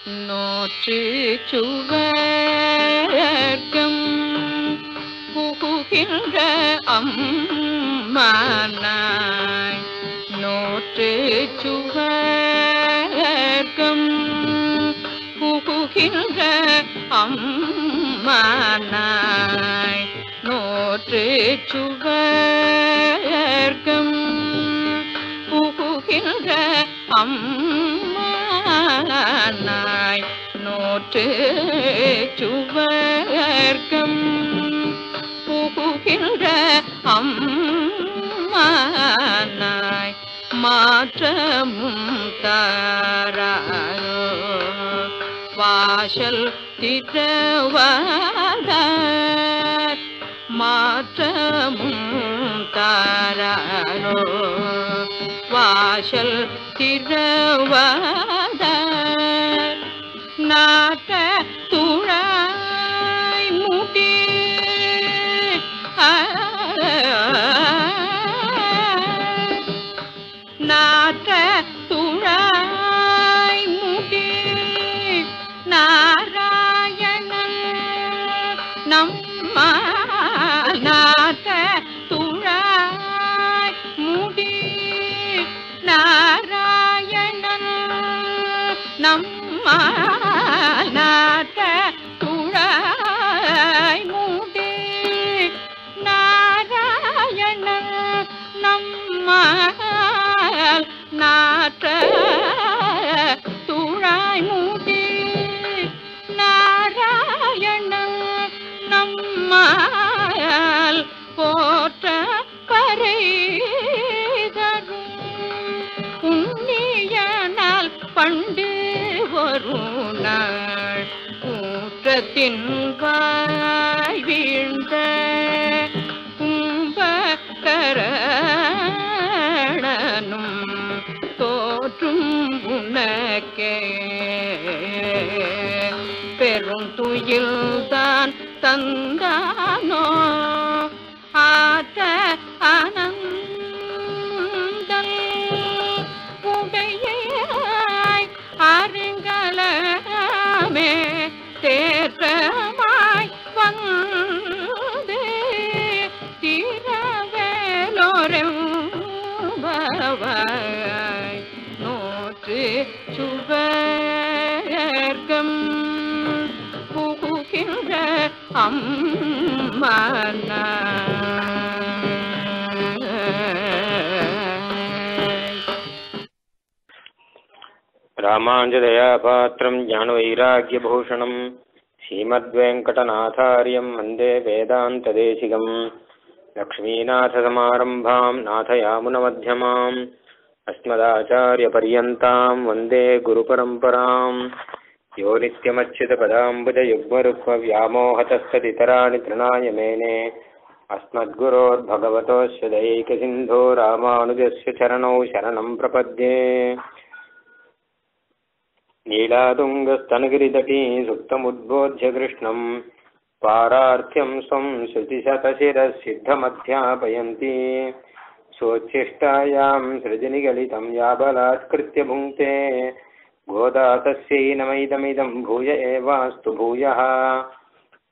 நோற்று சுவர்க்கம் புகுகின்ற அம்மானாய் நோற்று சுவர்க்கம் புகுகின்ற அம்மானாய் நோற்று சுவர்க்கம் புகுகின்ற அம்மானாய் நோற்று சுவர்க்கம் புகுகின்ற அம்மானாய் மாற்றமும் தாராரோ வாசல் திறவாதார் மாற்றமும் தாராரோ வாசல் திறவாதார் நாட்ட துழாய் முடி நாட்ட துழாய் முடி நாராயணன் நம்மா நாட்ட துழாய் முடி நாராயணன் நம்மா நாட்ட துழாய் முடி நாராயணன் நம்மா நாட்ட துழாய் முடி நாராயணன் நம்மால் போற்ற பறை தரும் புண்ணியனால் பண்டு ஒரு நாள் ஊற்றத்தின் வாய் வீழ்ந்த கும்பகரணனும் தோற்றும் உனக்கே பெரும் துயில்தான் தந்தானோ ஆத்த ஆனந்தல் உடையாய் அருங்கலமே தேற்றமாய் வந்து திரவேலோரெம்பவாய் நோற்று சுவர்க்கம் புகுகின்ற ராமாஞ்சதயாபாத்திரம் ஞானவைராக்யபூஷணம் ஸ்ரீமத்வேங்கடநாதார்யம் வந்தே வேதாந்ததேசிகம் லக்ஷ்மீநாதசமாரம்பாம் நாதயாமுனமध्यமாம் அஸ்மதாச்சார்யபர்யந்தாம் வந்தே குருபரம்பராம் யோ நித்யமच्युतपदाम्बुजयुग्मरुक्मव्यामोहतस्तदितराणि तृणाय मेने अस्मद्गुरोर्भगवतोऽस्य दयैकसिन्धो रामानुजस्य चरणौ शरणं प्रपद्ये नीलातुङ्गस्तनगिरितटी सुप्तमुद्बोध्य कृष्णं पारार्थ्यं स्वं श्रुतिशतशिरःसिद्धमध्यापयन्ती सोच्छिष्टायां सृजनिगलितं याबलात्कृत्य भुङ्क्ते गोदा तस्यै नमैदमिदं भूय एवास्तु भूयः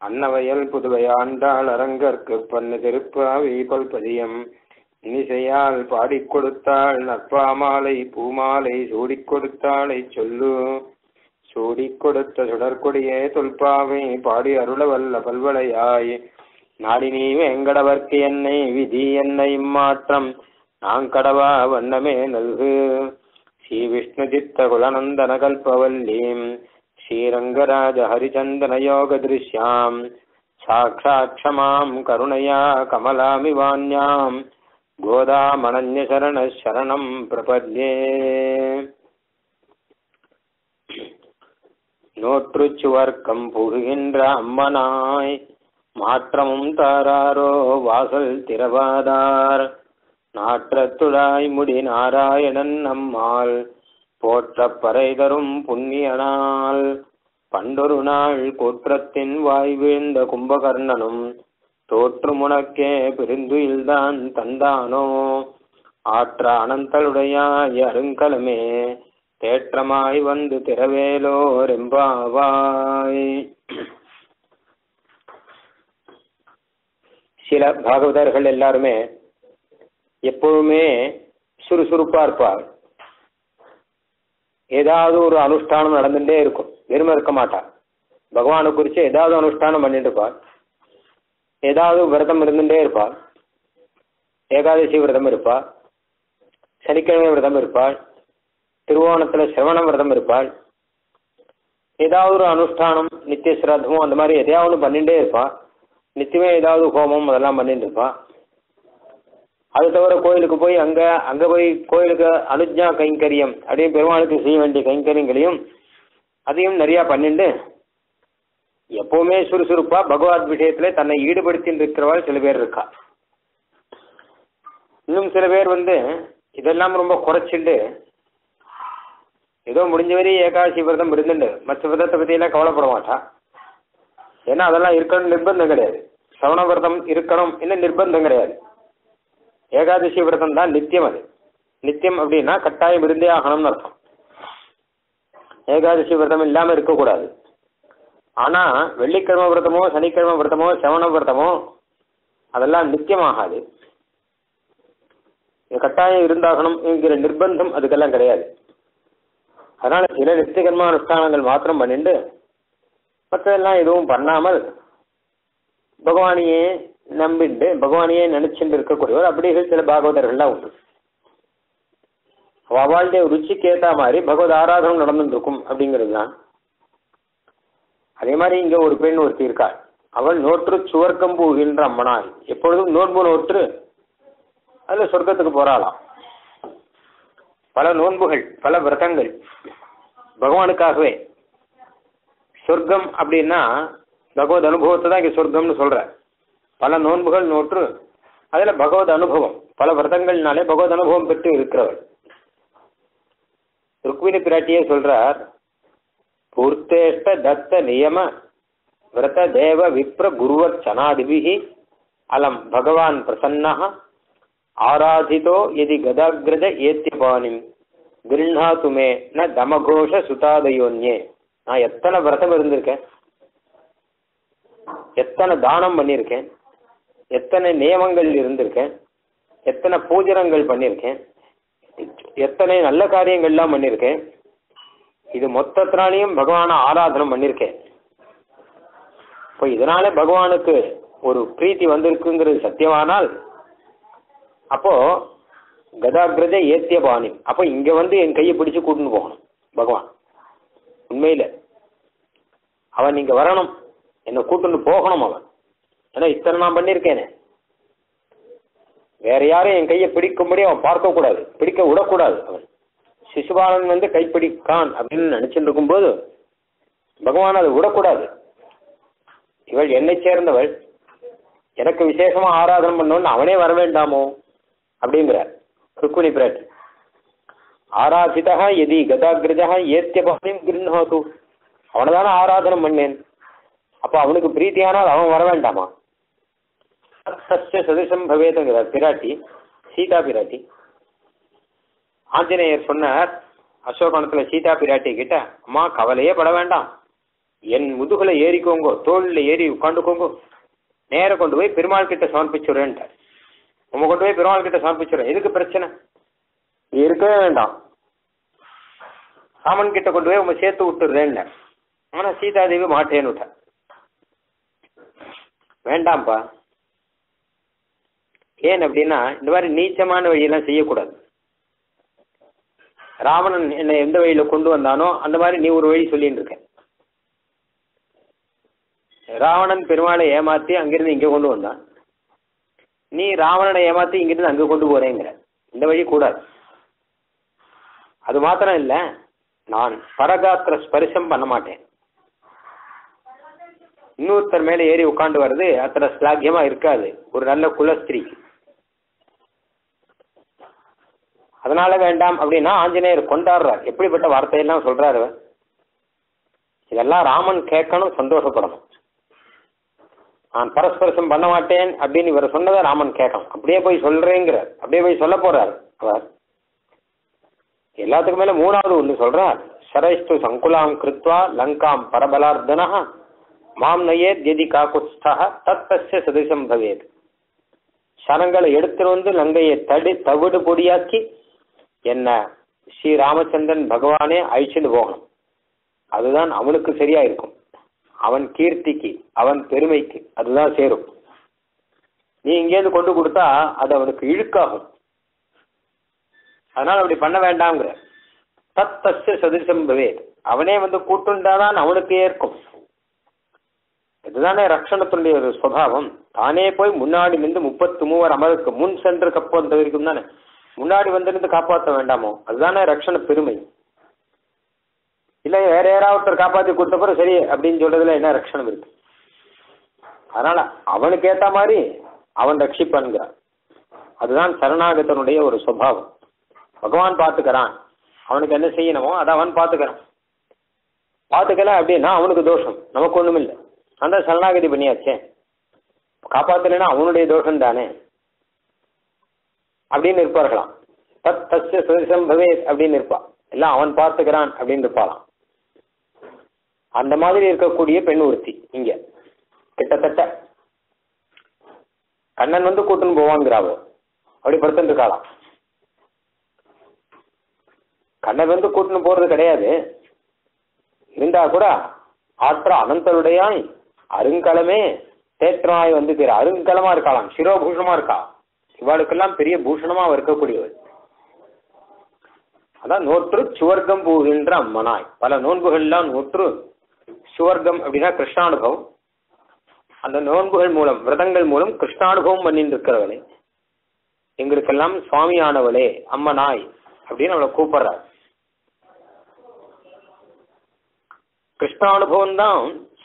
अन्नवयल पुதுவையாண்டாள் அரங்கற்கு பண்ணு திருப்பாவி கொல்பதியம் இனிசையால் பாடிக் கொடுத்தாள் நற்பாமாலை பூமாலை சூடிக் கொடுத்தாளை சொல்லு சூடிக் கொடுத்த சுடற்கொடியே தொல்பாவை பாடி அருளவல்ல பல்வளையாய் நாடினீ வேங்கடவர்க்கு என்னை விதி என்னை மாற்றம் நாங்கடவா வண்ணமே நல்கு श्री विष्णुचित्तकुलनन्दन कल्पवल्लीं श्रीरङ्गराज हरिचन्दन योगदृश्यां साक्षात् क्षमां करुणया कमलामिवान्यां गोदामनन्यशरणः शरणं प्रपद्ये நோற்றுச்சுவர்க்கம் புகுகின்ற அம்மனாய் மாற்றமும் தாராரோ வாசல் திறவாதார் நாற்றத்துழாய் முடி நாராயணன் நம்மால் போற்றப் பறை தரும் புண்ணியனால் பண்டொரு நாள் கூற்றத்தின் வாய் வீழ்ந்த கும்பகர்ணனும் தோற்று முனக்கே பெருந்துயில்தான் தந்தானோ ஆற்ற அனந்தலுடையாய் அருங்கலமே தேற்றமாய் வந்து திரவேலோர் எம்பாவாய். சில பாகவதர்கள் எல்லாருமே எப்பவுமே சுறுசுறுப்பா இருப்பார். ஏதாவது ஒரு அனுஷ்டானம் நடந்துட்டே இருக்கும், வெறுமை இருக்க மாட்டார். பகவானை குறித்து ஏதாவது அனுஷ்டானம் பண்ணிட்டு இருப்பார், ஏதாவது விரதம் இருந்துட்டே இருப்பார். ஏகாதசி விரதம் இருப்பாள், சனிக்கிழமை விரதம் இருப்பாள், திருவோணத்துல சிரவண விரதம் இருப்பாள். ஏதாவது ஒரு அனுஷ்டானம், நித்திய சிராதமோ அந்த மாதிரி எதையாவது பண்ணிட்டே இருப்பாள். நித்தியமே ஏதாவது ஹோமம் அதெல்லாம் பண்ணிட்டு இருப்பாள். அது தவிர கோயிலுக்கு போய் அங்க போய் கோயிலுக்கு அனுஜ்ஞா கைங்கரியம் அப்படியே பெருமாளுக்கு செய்ய வேண்டிய கைங்கரியங்களையும் அதையும் நிறைய பண்ணிட்டு எப்பவுமே சுறுசுறுப்பா பகவத் விஷயத்துல தன்னை ஈடுபடுத்தின்னு இருக்கிறவள் சில பேர் இருக்கா. இன்னும் சில பேர் இதெல்லாம் ரொம்ப குறைச்சிட்டு ஏதோ முடிஞ்ச வரை ஏகாதசி விரதம் இருந்துட்டு மற்ற விரதத்தை பற்றியெல்லாம் கவலைப்பட மாட்டா. ஏன்னா அதெல்லாம் இருக்கணும் நிர்பந்தம் கிடையாது. சவண விரதம் இருக்கணும் இன்னும் நிர்பந்தம் கிடையாது. ஏகாதசி விரதம் தான் நித்தியம். அது நித்தியம் அப்படின்னா கட்டாயம் இருந்தே ஆகணும்னு அர்த்தம். ஏகாதசி விரதம் இல்லாமல் இருக்கக்கூடாது. ஆனா வெள்ளிக்கிழமை விரதமோ சனிக்கிழமை விரதமோ சவண விரதமோ அதெல்லாம் நித்தியமாகாது. கட்டாயம் இருந்தாகணும் என்கிற நிர்பந்தம் அதுக்கெல்லாம் கிடையாது. அதனால சில நித்தியகர்ம அனுஷ்டானங்கள் மாத்திரம் பண்ணிட்டு மற்றதெல்லாம் எதுவும் பண்ணாமல் பகவானையே நம்பிண்டு பகவானையே நினைச்சுட்டு இருக்கக்கூடியவர் அப்படிகள் சில பாகவதர்கள்லாம் உண்டு. அவளுடைய ருச்சிக்கு ஏற்ற மாதிரி பகவத் ஆராதனம் நடந்துட்டு இருக்கும் அப்படிங்கிறது தான். அதே மாதிரி இங்க ஒரு பெண் ஒருத்தி இருக்காள். அவள் நோற்று சுவர்க்கம் போகின்ற அம்மனாய், எப்பொழுதும் நோன்பு நோற்று அதுல சொர்க்கத்துக்கு போறாளாம். பல நோன்புகள் பல விரதங்கள் பகவானுக்காகவே. சொர்க்கம் அப்படின்னா பகவத் அனுபவத்தை தான் இங்க சொர்க்கம்னு சொல்ற. பல நோன்புகள் நோற்று அதுல பகவத் அனுபவம் பல விரதங்கள்னாலே பகவத் அனுபவம் பெற்று இருக்கிறவள். ருக்மிணி பிராட்டியே சொல்றார், பூர்த்தேஷ்ட தத்த நியம விரத தேவ விப்ர குருவத் சனாதிபிஹி அலம் பகவான் பிரசன்னஹ ஆராதிதோ எதி கதாகிரஜ ஏத்தியபானிம் கிருண்ணாத்துமே ந தமகோஷ சுதாதயோன்யே. நான் எத்தனை விரதம் இருந்திருக்கேன், எத்தனை தானம் பண்ணியிருக்கேன், எத்தனை நியமங்கள் இருந்திருக்கேன், எத்தனை பூஜனங்கள் பண்ணியிருக்கேன், எத்தனை நல்ல காரியங்கள்லாம் பண்ணியிருக்கேன். இது மொத்தத்தினாலையும் பகவானை ஆராதனம் பண்ணியிருக்கேன். இப்போ இதனால பகவானுக்கு ஒரு பிரீத்தி வந்திருக்குங்கிறது சத்தியமானால் அப்போ கதாகிரஜ ஏத்தியபாணி, அப்போ இங்க என் கையை பிடிச்சு கூட்டின்னு போகணும் பகவான். உண்மையில அவன் இங்க வரணும், என்னை கூட்டுன்னு போகணும் அவன். ஏன்னா இத்தனை நான் பண்ணியிருக்கேனே, வேற யாரும் என் கையை பிடிக்கும்படி அவன் பார்க்க கூடாது, பிடிக்க விடக்கூடாது. அவன் சிசுபாலன் கைப்பிடிக்கான் அப்படின்னு நினைச்சுட்டு இருக்கும்போது பகவான் அதை விடக்கூடாது. இவள் என்னை சேர்ந்தவள், எனக்கு விசேஷமா ஆராதனை பண்ணோன்னு அவனே வர வேண்டாமோ அப்படிங்கிறார் ருக்மிணி பிராட்டி. ஆராதிதா எதி கதாகிரஜா ஏத்தியபாணிம் கிருண்ணாது, அவனைதானே ஆராதனம் பண்ணேன், அப்ப அவனுக்கு பிரீத்தியானால் அவன் வர வேண்டாமா? சதிசம் பவேதுங்கிறார் பிராட்டி, சீதா பிராட்டி. ஆஞ்சநேயர் சொன்னார் அசோகணத்துல சீதா பிராட்டி கிட்ட, அம்மா கவலையே பட வேண்டாம், என் முதுகுல ஏறிக்கோங்கோ, தோளில் ஏறி உட்காந்துக்கோங்கோ, நேர கொண்டு போய் பெருமாள் கிட்ட சமர்ப்பிச்சுடுறேன்ட்டார். நம்ம கொண்டு போய் பெருமாள் கிட்ட சமர்ப்பிச்சுடுறேன், எதுக்கு பிரச்சனை, இருக்கவே வேண்டாம், ராமன் கிட்ட கொண்டு போய் உங்க சேர்த்து விட்டுடுறேன்னு. ஆனா சீதாதேவி மாட்டேன்னு விட்டார். வேண்டாம்ப்பா, ஏன் அப்படின்னா இந்த மாதிரி நீச்சமான வழியெல்லாம் செய்யக்கூடாது. ராவணன் என்னை எந்த வழியில கொண்டு வந்தானோ அந்த மாதிரி நீ ஒரு வழி சொல்லிட்டு இருக்க. ராவணன் பெருமாளை ஏமாத்தி அங்கிருந்து இங்க கொண்டு வந்தான், நீ ராவணனை ஏமாத்தி இங்கிருந்து அங்க கொண்டு போறேங்கிற. இந்த வழி கூடாது. அது மாத்திரம் இல்ல, நான் பரகாத்திர ஸ்பரிசம் பண்ண மாட்டேன். இன்னொருத்தர் மேல ஏறி உட்காந்து வர்றது அத்தனை ஸ்லாக்கியமா இருக்காது ஒரு நல்ல குலஸ்திரீக்கு. அதனால வேண்டாம் அப்படின்னா ஆஞ்சநேயர் கொண்டாடுறார். எப்படிப்பட்ட வார்த்தையெல்லாம் சொல்றாரு. இதெல்லாம் ராமன் கேட்கணும், சந்தோஷப்படணும். நான் பரஸ்பரசம் பண்ண மாட்டேன் அப்படின்னு இவர் சொன்னதை ராமன் கேட்கணும். அப்படியே போய் சொல்றேங்கிறார், அப்படியே போய் சொல்ல போறார் அவர். எல்லாத்துக்கும் மேல மூணாவது ஒண்ணு சொல்றார். சரைஸ்து சங்குலாம் கிருத்வா லங்காம் பரபலார்த்தனா மாம் நயேத் யதி காகுஸ்தா தத்தஸ்ய சதிசம் பவேத். சனங்களை எடுத்துட்டு வந்து லங்கையை தவிடு பொடியாக்கி என்ன ஸ்ரீ ராமச்சந்திரன் பகவானே அழிச்சுட்டு போகணும். அதுதான் அவனுக்கு சரியா இருக்கும். அவன் கீர்த்திக்கு, அவன் பெருமைக்கு அதுதான் சேரும். நீ இங்கேருந்து கொண்டு கொடுத்தா அது அவனுக்கு இழுக்காகும். அதனால அப்படி பண்ண வேண்டாம்ங்கிற. தத்தஸ்ய சதிசம் பவேத். அவனே வந்து கூட்டுண்டாதான் அவனுக்கு ஏற்கும். இதுதானே ரக்ஷணத்துடைய ஒரு சுபாவம். தானே போய் முன்னாடி நின்று 33 அமருக்கு முன் சென்று கப்பம் தவிர்க்கும் தானே. முன்னாடி வந்து காப்பாற்ற வேண்டாமோ? அதுதானே ரக்ஷண பெருமை. இல்ல வேற யாராவது காப்பாற்றி கொடுத்த பிறகு சரி அப்படின்னு சொல்றதுல என்ன ரக்ஷணம் இருக்கு? அதனால அவனுக்கு ஏத்த மாதிரி அவன் ரட்சிப்பான்கிறான். அதுதான் சரணாகத்தனுடைய ஒரு சுபாவம். பகவான் பார்த்துக்கிறான், அவனுக்கு என்ன செய்யணுமோ அதை அவன் பார்த்துக்கிறான். பார்த்துக்கல அப்படின்னா அவனுக்கு தோஷம், நமக்கு ஒண்ணும் இல்லை. அந்த சரணாகதி பண்ணியாச்சே, காப்பாத்தலைன்னா அவனுடைய தோஷம் தானே அப்படின்னு இருப்பார்களாம். தத் தஸ்ய சுதர்சம் பவேத் அப்படின்னு இருப்பான். எல்லாம் அவன் பார்த்துக்கிறான் அப்படின்னு இருப்பாளாம். அந்த மாதிரி இருக்கக்கூடிய பெண் ஒருத்தி இங்க கிட்டத்தட்ட கண்ணன் வந்து கூட்டுன்னு போவாங்கிறாவோ அப்படி படுத்துட்டு இருக்காளாம். கண்ணன் வந்து கூட்டுன்னு போறது கிடையாது. இருந்தா கூட ஆற்ற அனந்தருடையாய் அருங்கலமே தேற்றமாய் வந்து அருங்கலமா இருக்கலாம், சிரோபூஷணமா இருக்கா. இவாளுக்கெல்லாம் பெரிய பூஷணமா இருக்கக்கூடியவள். அதான் நோற்று சுவர்க்கம் போகின்ற அம்மனாய். பல நோன்புகள்லாம் நோற்று சுவர்க்கம் அப்படின்னா கிருஷ்ணானுபவம். அந்த நோன்புகள் மூலம், விரதங்கள் மூலம் கிருஷ்ணானுபவம் பண்ணிட்டு இருக்கிறவளே, எங்களுக்கெல்லாம் சுவாமியானவளே அம்மனாய் அப்படின்னு அவளை கூப்பிடுறாள். கிருஷ்ணானுபவம் தான்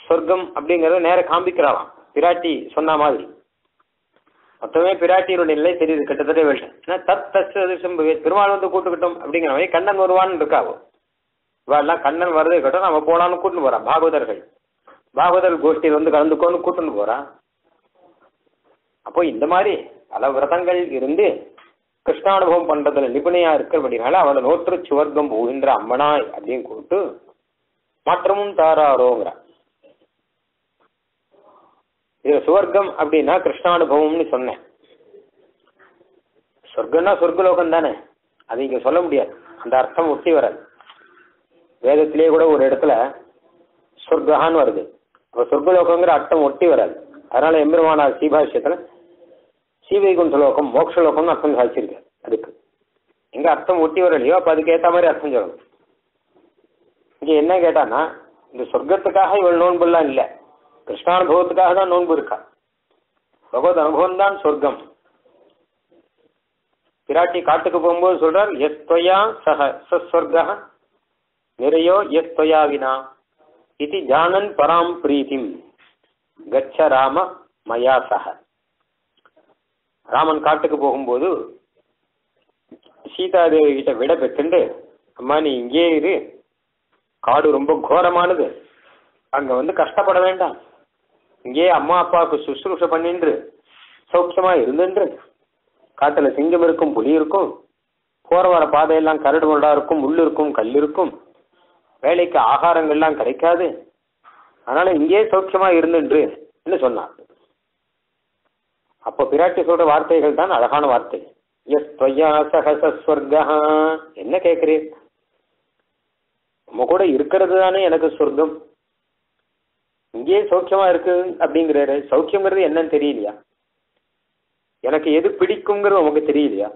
சொர்க்கம் அப்படிங்கறத நேர காண்பிக்கிறாளாம் பிராட்டி சொன்ன மாதிரி. மொத்தமே பிராட்டியினுடைய நிலை தெரியுது கிட்டத்தட்ட விஷயம். ஏன்னா தத் தஸ்யம் பெருமாள் வந்து கூட்டுக்கிட்டோம் அப்படிங்கிறவங்க கண்ணன் வருவான்னு இருக்காவோ. இவாள்லாம் கண்ணன் வரதே கட்டும் நம்ம போலான்னு கூட்டுன்னு போறான். பாகவதர்கள் பாகவதர் கோஷ்டியில் வந்து கலந்துக்கோன்னு கூட்டுன்னு போறான். அப்போ இந்த மாதிரி பல விரதங்கள் இருந்து கிருஷ்ணானுபவம் பண்றதுல நிபுணையா இருக்கிறபடினால அவளை நோற்று சுவர்க்கம் போகின்ற அம்மனாய் அப்படின்னு கூப்பிட்டு மாற்றமும் தாராரோங்கிற. இது சுவர்க்கம் அப்படின்னா கிருஷ்ணானுபவம்னு சொன்னேன். சொர்க்கம்னா சொர்க்கலோகம் தானே, அது இங்க சொல்ல முடியாது. அந்த அர்த்தம் ஒட்டி வராது. வேதத்திலேயே கூட ஒரு இடத்துல சொர்க்கான்னு வருது. அப்ப சொர்க்கலோகங்கிற அர்த்தம் ஒட்டி வராது. அதனால எம்பெருமானார் சீபாஷ்யத்துல ஸ்ரீவைகுண்டலோகம் மோட்சலோகம்னு அர்த்தம் சாதிச்சிருக்கு. அதுக்கு எங்க அர்த்தம் ஒட்டி வரலையோ அப்ப அதுக்கு ஏற்ற மாதிரி அர்த்தம் சொல்லணும். இங்க என்ன கேட்டான்னா, இந்த சொர்க்கத்துக்காக இவள் நோன்புலாம் இல்லை, கிருஷ்ணானுபவத்துக்காக தான் நோன்பு இருக்கா. பகவத் அனுபவம் தான் சொர்க்கம். பிராட்டி காட்டுக்கு போகும்போது சொல்றார், எஸ் தொயா சஹ சஸ்வர்கா நிறையோ எஸ் தொயா வினா இது ஜானன் பராம் பிரீத்திம் கச்ச ராம மயா சஹ. ராமன் காட்டுக்கு போகும்போது சீதாதேவி கிட்ட விட பெற்றுண்டு, அம்மா நீ இங்கே இரு, காடு ரொம்ப கோரமானது, அங்க வந்து கஷ்டப்பட வேண்டாம், இங்கே அம்மா அப்பாவுக்கு சுசுரூஷ பண்ணின்று சௌக்கியமா இருந்துன்று, காட்டுல சிங்கம் இருக்கும், புலி இருக்கும், போற வர பாதையெல்லாம் கரடு முரடா இருக்கும், முள் இருக்கும், கல் இருக்கும், வேலைக்கு ஆகாரங்கள்லாம் கிடைக்காது, அதனால இங்கே சௌக்கியமா இருந்துன்று சொன்னார். அப்போ பிராட்டி சொல்ற வார்த்தைகள் தான் அழகான வார்த்தை. எஸ் தொய்யா சகசஸ்வர்கா. என்ன கேட்கிறீர்? நம்ம கூட இருக்கிறது தானே எனக்கு சொர்க்கம், இங்கே சௌக்கியமா இருக்கு அப்படிங்கிறாரு. சௌக்கியங்கிறது என்னன்னு தெரியலையா? எனக்கு எது பிடிக்குங்கிறது உனக்கு தெரியலையா?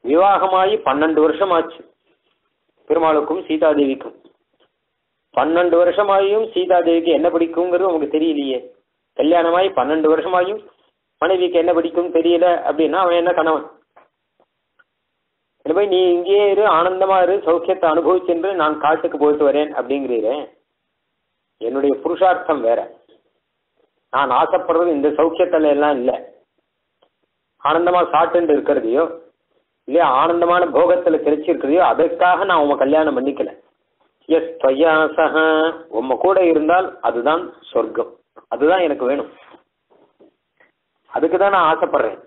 விவாகமாகி 12 வருஷம் ஆச்சு பெருமாளுக்கும் சீதாதேவிக்கும். 12 வருஷமாயும் சீதாதேவிக்கு என்ன பிடிக்குங்கிறது உனக்கு தெரியலையே. கல்யாணமாகி 12 வருஷமாயும் மனைவிக்கு என்ன பிடிக்கும் தெரியல அப்படின்னா அவன் என்ன கணவன்? போய் நீ இங்கே இரு, ஆனந்தமா இரு, சௌக்கியத்தை அனுபவிச்சென்று நான் காட்டுக்கு போயிட்டு வரேன் அப்படிங்கிறேன். என்னுடைய புருஷார்த்தம் வேற. நான் ஆசைப்படுறது இந்த சௌக்கியத்துல எல்லாம் இல்லை. ஆனந்தமா சாப்பிட்டு இருக்கிறதையோ இல்லையா ஆனந்தமான போகத்துல கிடைச்சிருக்கிறதையோ அதற்காக நான் உங்க கல்யாணம் பண்ணிக்கல. எஸ் தொய்யாசக, உம்ம கூட இருந்தால் அதுதான் சொர்க்கம், அதுதான் எனக்கு வேணும், அதுக்குதான் நான் ஆசைப்படுறேன்.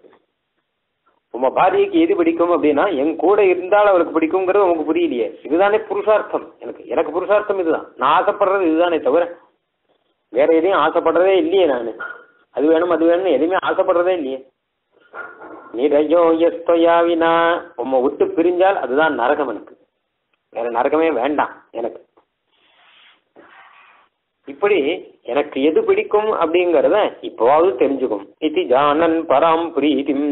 உங்க பாரியைக்கு எது பிடிக்கும் அப்படின்னா என் கூட இருந்தால் அவளுக்கு பிடிக்குங்கிறது உங்களுக்கு புரியலையே. இதுதானே புருஷார்த்தம். எனக்கு புருஷார்த்தம் இதுதான். நான் ஆசைப்படுறது இதுதானே தவிர வேற எதையும் ஆசைப்படுறதே இல்லையே. நான் அது வேணும் அது வேணும்னு எதுவுமே ஆசைப்படுறதே இல்லையே. நிரயோ எஸ்தொயாவினா உம்மை விட்டு பிரிஞ்சால் அதுதான் நரகம். எனக்கு வேற நரகமே வேண்டாம். எனக்கு இப்படி எனக்கு எது பிடிக்கும் அப்படிங்கறத இப்போவாவது தெரிஞ்சுக்கும். இது ஜானன் பராம் பிரீதிம்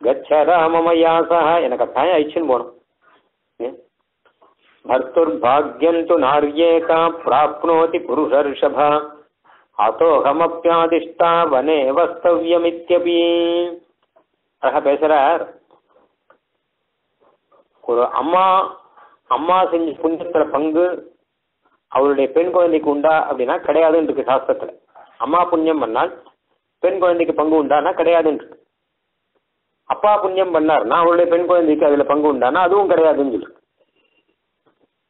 கச்சராமமயாசா எனக்கு கட்டாயம் அழிச்சுன்னு போகணும். பர்த்துர் பாக்யம் து நார்யேகா பிராப்னோதி புருஷர்ஷபா அதோகமப்யாதிஷ்டா வனே வஸ்தவ்யமித்யபி. அழகா பேசுறார். ஒரு அம்மா செஞ்ச புண்ணியத்துல பங்கு அவருடைய பெண் குழந்தைக்கு உண்டா அப்படின்னா கிடையாதுன்னு இருக்கு சாஸ்திரத்துல. அம்மா புண்ணியம் பண்ணால் பெண் குழந்தைக்கு பங்கு உண்டானா கிடையாதுன்னு இருக்கு. அப்பா புண்ணியம் பண்ணார்னா அவருடைய பெண் குழந்தைக்கு அதுல பங்கு உண்டானா அதுவும் கிடையாதுன்னு சொல்லு.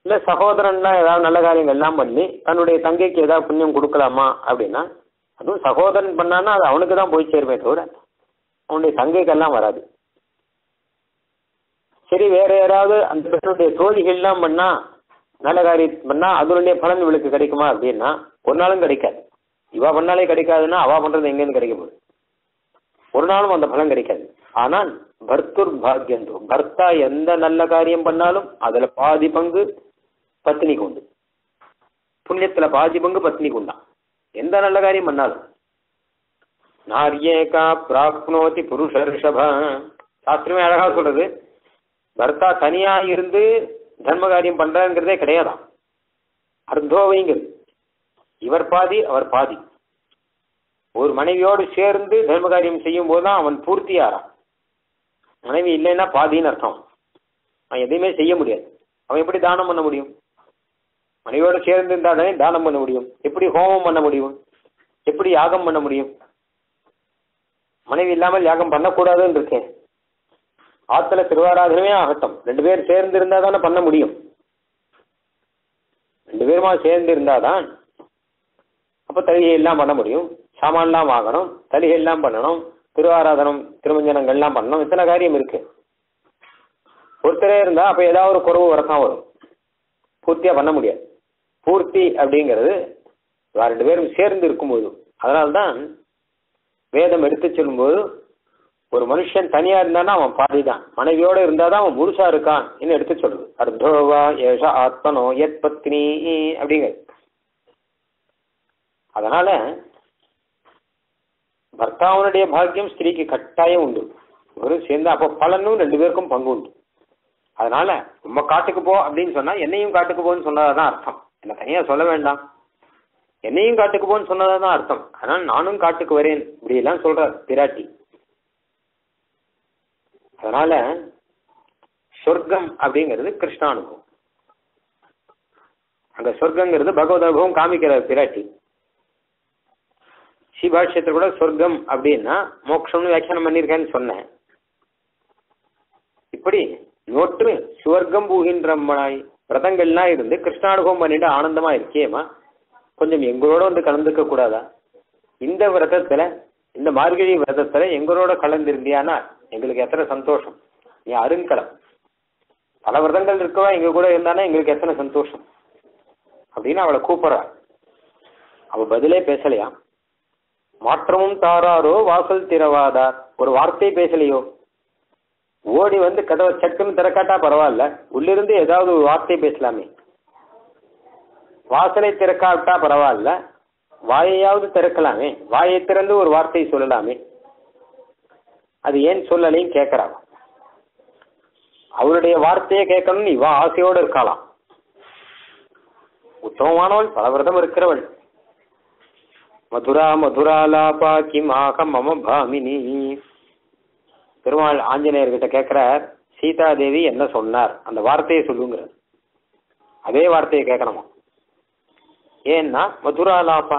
இல்ல சகோதரன்னா ஏதாவது நல்ல காரியங்கள் எல்லாம் பண்ணி தன்னுடைய தங்கைக்கு ஏதாவது புண்ணியம் கொடுக்கலாமா அப்படின்னா அதுவும் சகோதரன் பண்ணான்னா அது அவனுக்கு தான் போய் சேருமே தவிர அவனுடைய தங்கைக்கெல்லாம் வராது. சரி, வேற யாராவது அந்த பெண்ணுடைய தோழிகள்லாம் பண்ணா நல்ல காரியம் பண்ணா அதனுடைய பலன் இவளுக்கு கிடைக்குமா அப்படின்னா ஒரு நாளும் கிடைக்காது. இவா பண்ணாலே கிடைக்காதுன்னா அவா பண்றது எங்கேருந்து கிடைக்க போகுது? ஒரு நாளும் அந்த பலன் கிடைக்காது. ஆனால் பர்த்துர் பாக்யந்தோ பர்த்தா எந்த நல்ல காரியம் பண்ணாலும் அதுல பாதி பங்கு பத்னிக்கு உண்டு. புண்ணியத்துல பாதி பங்கு பத்னிக்கு உண்டான். எந்த நல்ல காரியம் பண்ணாலும் நார்யேகா பிராப்னோதி புருஷர்ஷபா. சாஸ்திரமே அழகா சொல்றது. பர்த்தா தனியா இருந்து தர்ம காரியம் பண்றாங்கிறதே கிடையாதான். அர்த்தோவைங்கிறது இவர் பாதி அவர் பாதி. ஒரு மனைவியோடு சேர்ந்து தர்ம காரியம் செய்யும் போதுதான் அவன் பூர்த்தியாரான். மனைவி இல்லைன்னா பாதின்னு அர்த்தம். அவன் எதையுமே செய்ய முடியாது. அவன் எப்படி தானம் பண்ண முடியும்? மனைவியோடு சேர்ந்து இருந்தாலே தானம் பண்ண முடியும். எப்படி ஹோமம் பண்ண முடியும்? எப்படி யாகம் பண்ண முடியும்? மனைவி இல்லாமல் யாகம் பண்ணக்கூடாதுன்னு இருக்கேன். ஆத்துல திருவாராதனமே ஆகட்டும், 2 பேர் சேர்ந்து இருந்தா தானே பண்ண முடியும். 2 பேருமா சேர்ந்து இருந்தாதான் அப்ப தலிகை எல்லாம் பண்ண முடியும். சாமான்லாம் வாங்கணும், தலிகை எல்லாம் பண்ணணும், திருவாராதனம் திருமஞ்சனங்கள்லாம் பண்ணணும். இத்தனை காரியம் இருக்கு. ஒருத்தரே இருந்தா அப்ப ஏதாவது ஒரு குறவு வரத்தான் வரும். பூர்த்தியா பண்ண முடியாது. பூர்த்தி அப்படிங்கிறது 2 பேரும் சேர்ந்து இருக்கும்போது. அதனால்தான் வேதம் எடுத்து சொல்லும்போது ஒரு மனுஷன் தனியா இருந்தானா அவன் பாதிதான், மனைவியோட இருந்தாதான் அவன் முழுசா இருக்கான் என்று எடுத்து சொல்லுது. அர்த்தோவா ஏஷ ஆத்மனோ எத் பத்னி அப்படிங்க. அதனால பர்த்தாவனுடைய பாக்கியம் ஸ்திரீக்கு கட்டாயம் உண்டு. ஒரு சேர்ந்து அப்போ பலனும் 2 பேருக்கும் பங்கு உண்டு. அதனால ரொம்ப காட்டுக்கு போ அப்படின்னு சொன்னா என்னையும் காட்டுக்கு போன்னு சொன்னதான் அர்த்தம். என்ன தனியா சொல்ல வேண்டாம், என்னையும் காட்டுக்கு போன்னு சொன்னதான் அர்த்தம். அதனால நானும் காட்டுக்கு வரேன் இப்படி எல்லாம் சொல்றார் பிராட்டி. அதனால சொர்க்கம் அப்படிங்கிறது கிருஷ்ணானுபவம். அங்க சொர்க்கங்கிறது பகவத் அனுபவம் காமிக்கிறார் பிராட்டி. ஸ்ரீபாஷ்யத்தில் கூட சொர்க்கம் அப்படின்னா மோட்சம்னு வியாக்கியானம் பண்ணியிருக்கேன்னு சொன்னேன். இப்படி நோற்று சுவர்க்கம் பூகின்ற விரதங்கள்லாம் இருந்து கிருஷ்ணானுபவம் பண்ணிட்டு ஆனந்தமா இருக்கேமா, கொஞ்சம் எங்களோட வந்து கலந்துக்க கூடாதா? இந்த விரதத்துல, இந்த மார்கழி விரதத்துல எங்களோட கலந்திருந்தியானா எங்களுக்கு எத்தனை சந்தோஷம். நீ அருங்கலம், பல விரதங்கள் இருக்கவா எங்க கூட இருந்தானா எங்களுக்கு எத்தனை சந்தோஷம் அப்படின்னு அவளை கூப்பிடுறா. அவ பதிலே பேசலையா. மாற்றமும் தாராரோ வாசல் திறவாதார், ஒரு வார்த்தை பேசலையோ. ஓடி வந்து கதவை சட்டுன்னு திறக்காட்டா பரவாயில்ல, உள்ளிருந்து ஏதாவது ஒரு வார்த்தை பேசலாமே. வாசலை திறக்காட்டா பரவாயில்ல, வாயையாவது திறக்கலாமே, வாயை திறந்து ஒரு வார்த்தை சொல்லலாமே. அது ஏன் சொல்லலையும் கேட்கிறாங்க. அவருடைய வார்த்தையை கேட்கணும்னு இவ ஆசையோடு இருக்கலாம். உத்தமமானவள், பல விரதம் இருக்கிறவள். மதுரா மதுராலாபா கிமாக மம பாமினி. பெருமாள் ஆஞ்சநேயர்கிட்ட கேட்கிறார், சீதாதேவி என்ன சொன்னார் அந்த வார்த்தையை சொல்லுங்கிறார். அதே வார்த்தையை கேட்கணுமா? ஏன்னா மதுராலாபா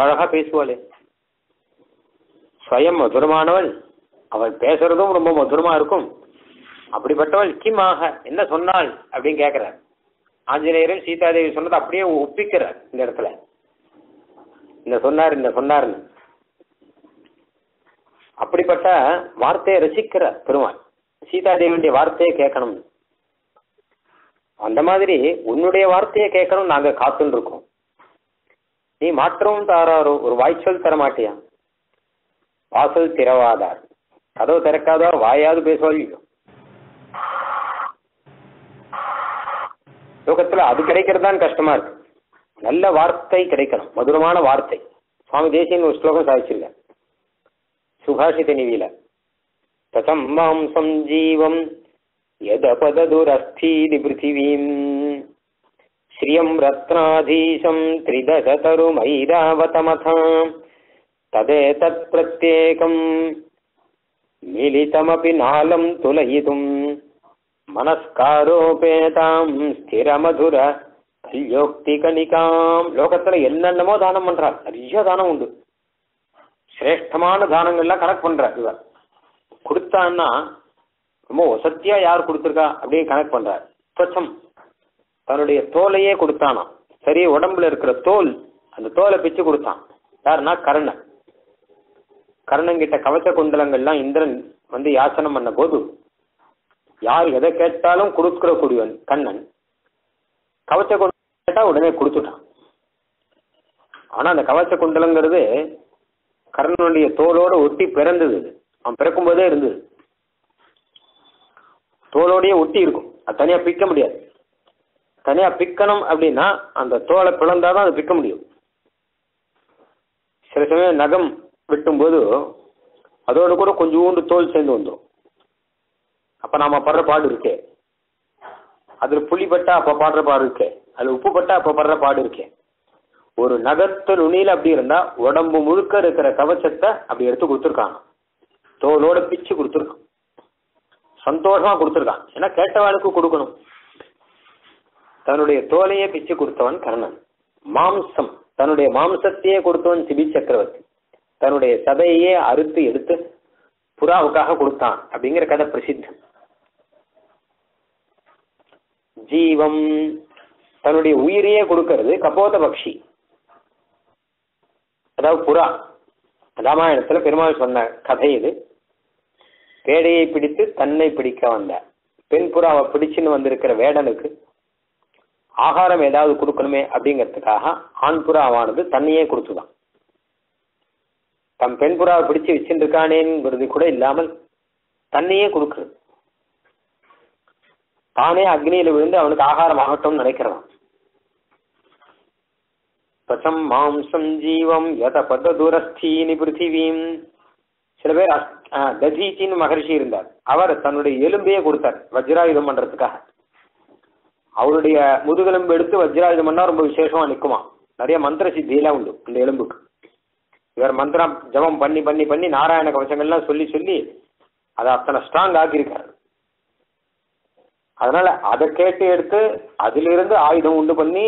அழகா பேசுவாளே, ஸ்வயம் மதுரமானவள், அவள் பேசுறதும் ரொம்ப மதுரமா இருக்கும். அப்படிப்பட்டவள் கிமாக என்ன சொன்னாள் அப்படின்னு கேட்கிறார். ஆஞ்சநேயரும் சீதாதேவி சொன்னது அப்படியே ஒப்பிக்கிறார் இந்த இடத்துல. இந்த சொன்னார் இந்த சொன்னார்னு. அப்படிப்பட்ட வார்த்தையை ரசிக்கிற பெருமாள். சீதாதேவியுடைய வார்த்தையை கேட்கணும். அந்த மாதிரி உன்னுடைய வார்த்தையை கேட்கணும் நாங்க காத்துன்னு இருக்கோம். நீ மாற்றவும் தாராரோ, ஒரு வாய்ச்சொல் தர மாட்டியா? வாசல் திறவாதார், கதவு திறக்காதோ, வாயாவது பேசுவாள். லோகத்துல அது கிடைக்கிறது தான் கஷ்டமா இருக்கு. நல்ல வார்த்தை கிடைக்கணும், மதுரமான வார்த்தை. சுவாமி தேசியன் ஒரு ஸ்லோகம் சாதிச்சிருக்க சுபாஷித நிதியில, ததம் மாம்சம் ஜீவம் யதபததுரஸ்தீதி பிருத்திவீம் ஸ்ரீயம் ரத்னாதீசம் த்ரிதசதருமைராவதமதாம் ததேதத் பிரத்யேகம் மிலிதமபி நாலம் துலயிதும் மனஸ்காரோபேதாம் ஸ்திரமதுர கல்யோக்தி கணிகாம். லோகத்துல என்னென்னமோ தானம் பண்றார், நிறைய தானம் உண்டு. சிரேஷ்டமான தானங்கள்லாம் கணக்கு பண்றார். இவர் கொடுத்தான்னா ரொம்ப வசத்தியா யார் கொடுத்துருக்கா அப்படின்னு கணக்கு பண்றார். ஸ்வச்சம், தன்னுடைய தோலையே கொடுத்தானா. சரி, உடம்புல இருக்கிற தோல், அந்த தோலை பிச்சு கொடுத்தான். யாருன்னா கர்ணன். கர்ணங்கிட்ட கவச குண்டலங்கள்லாம் இந்திரன் வந்து யாசனம் பண்ண போது யார் எதை கேட்டாலும் கொடுக்கிற கூடியவன் கண்ணன். கவச குண்டலம் கேட்டா உடனே கொடுத்துட்டான். ஆனா அந்த கவச குண்டலங்கிறது கர்ணனுடைய தோலோடு ஒட்டி பிறந்தது. அவன் பிறக்கும் போதே இருந்தது, தோலோடையே ஒட்டி இருக்கும். அது தனியா பிக்க முடியாது. தனியா பிக்கணும் அப்படின்னா அந்த தோலை பிளந்தாதான் அது பிக்க முடியும். சில சமயம் நகம் வெட்டும் போது அதோடு கூட கொஞ்சோண்டு தோல் சேர்ந்து வந்துடும். அப்ப நாம படுற பாடு இருக்கே, அதுல புளி பட்டா அப்ப பாடுற பாடு இருக்கே, அதுல உப்பு பட்டா அப்ப படுற பாடு இருக்கே. ஒரு நகத்து நுனியில அப்படி இருந்தா உடம்பு முழுக்க இருக்கிற கவசத்தை அப்படி எடுத்து கொடுத்துருக்காங்க, தோலோட பிச்சு கொடுத்துருக்கான். சந்தோஷமா கொடுத்துருக்கான். ஏன்னா கேட்டவாளுக்கு கொடுக்கணும். தன்னுடைய தோலையே பிச்சு கொடுத்தவன் கர்ணன். மாம்சம், தன்னுடைய மாம்சத்தையே கொடுத்தவன் சிபி சக்கரவர்த்தி. தன்னுடைய சதையே அறுத்து எடுத்து புறாவுக்காக கொடுத்தான் அப்படிங்கிற கதை பிரசித்தம். ஜீவம், தன்னுடைய உயிரையே கொடுக்கிறது கபோத பக்ஷி, அதாவது புறா. ராமாயணத்துல பெருமாள் சொன்ன கதை இது. பேடையை பிடித்து தன்னை பிடிக்க வந்த பெண் புறாவை பிடிச்சுன்னு வந்திருக்கிற வேடனுக்கு ஆகாரம் ஏதாவது கொடுக்கணுமே அப்படிங்கிறதுக்காக ஆண் புறாவானது தன்னையே கொடுத்துதான். தம் பெண் புறாவை பிடிச்சு வச்சுட்டு இருக்கானேங்கிறது கூட இல்லாமல் தன்னையே கொடுக்குறது. தானே அக்னியில விழுந்து அவனுக்கு ஆகாரம் ஆகட்டும் நினைக்கிறான். பசம் மாம்சம் ஜீவம் யத பத துரஸ்தீனி பிருத்திவீம். சில பேர் ததீச்சின்னு மகர்ஷி இருந்தார். அவர் தன்னுடைய எலும்பையே கொடுத்தார் வஜ்ராயுதம் பண்றதுக்காக. அவருடைய முதுகெலும்பு எடுத்து வஜ்ராயுதம் பண்ணா ரொம்ப விசேஷமா நிற்குமா. நிறைய மந்திர சித்தியெல்லாம் உண்டு இந்த எலும்புக்கு. இவர் மந்திரம் ஜபம் பண்ணி பண்ணி பண்ணி நாராயண கவசங்கள்லாம் சொல்லி சொல்லி அதை அத்தனை ஸ்ட்ராங் ஆக்கியிருக்காரு. அதனால அதை கேட்டு எடுத்து அதிலிருந்து ஆயுதம் உண்டு பண்ணி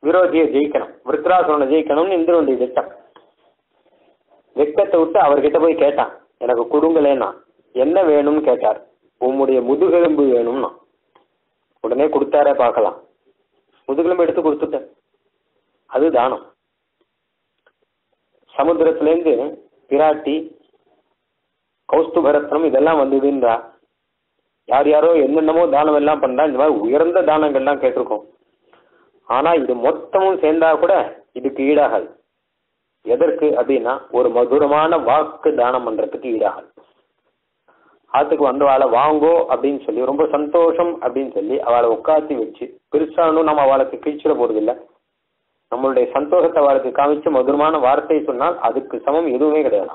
விரோதியை ஜெயிக்கணும், விருத்ராசுரனை ஜெயிக்கணும்னு இந்திரனுடைய திட்டம். வெக்கத்தை விட்டு அவர்கிட்ட போய் கேட்டான், எனக்கு கொடுங்களேன்னா. என்ன வேணும்னு கேட்டார். உம்முடைய முதுகெலும்பு வேணும்னா. உடனே கொடுத்தாரே பார்க்கலாம். முதுகெலும்பு எடுத்து கொடுத்துட்டேன். அது தானம். சமுத்திரத்திலேருந்து பிராட்டி கௌஸ்துபரத்னம் இதெல்லாம் வந்ததுன்றா. யார் யாரோ என்னென்னமோ தானம் எல்லாம் பண்றா. இந்த மாதிரி உயர்ந்த தானங்கள்லாம் கேட்டிருக்கோம். ஆனா இது மொத்தமும் சேர்ந்தா கூட இதுக்கு ஈடாகாது. எதற்கு அப்படின்னா ஒரு மதுரமான வாக்கு தானம் பண்றதுக்கு ஈடாகாது. ஆத்துக்கு வந்தவாளை வாங்கோ அப்படின்னு சொல்லி ரொம்ப சந்தோஷம் அப்படின்னு சொல்லி அவளை உட்காத்தி வச்சு பெருசானும் நம்ம அவளுக்கு கிழிச்சிட போறதில்லை. நம்மளுடைய சந்தோஷத்தை அவளுக்கு காமிச்சு மதுரமான வார்த்தை சொன்னால் அதுக்கு சமம் எதுவுமே கிடையாது.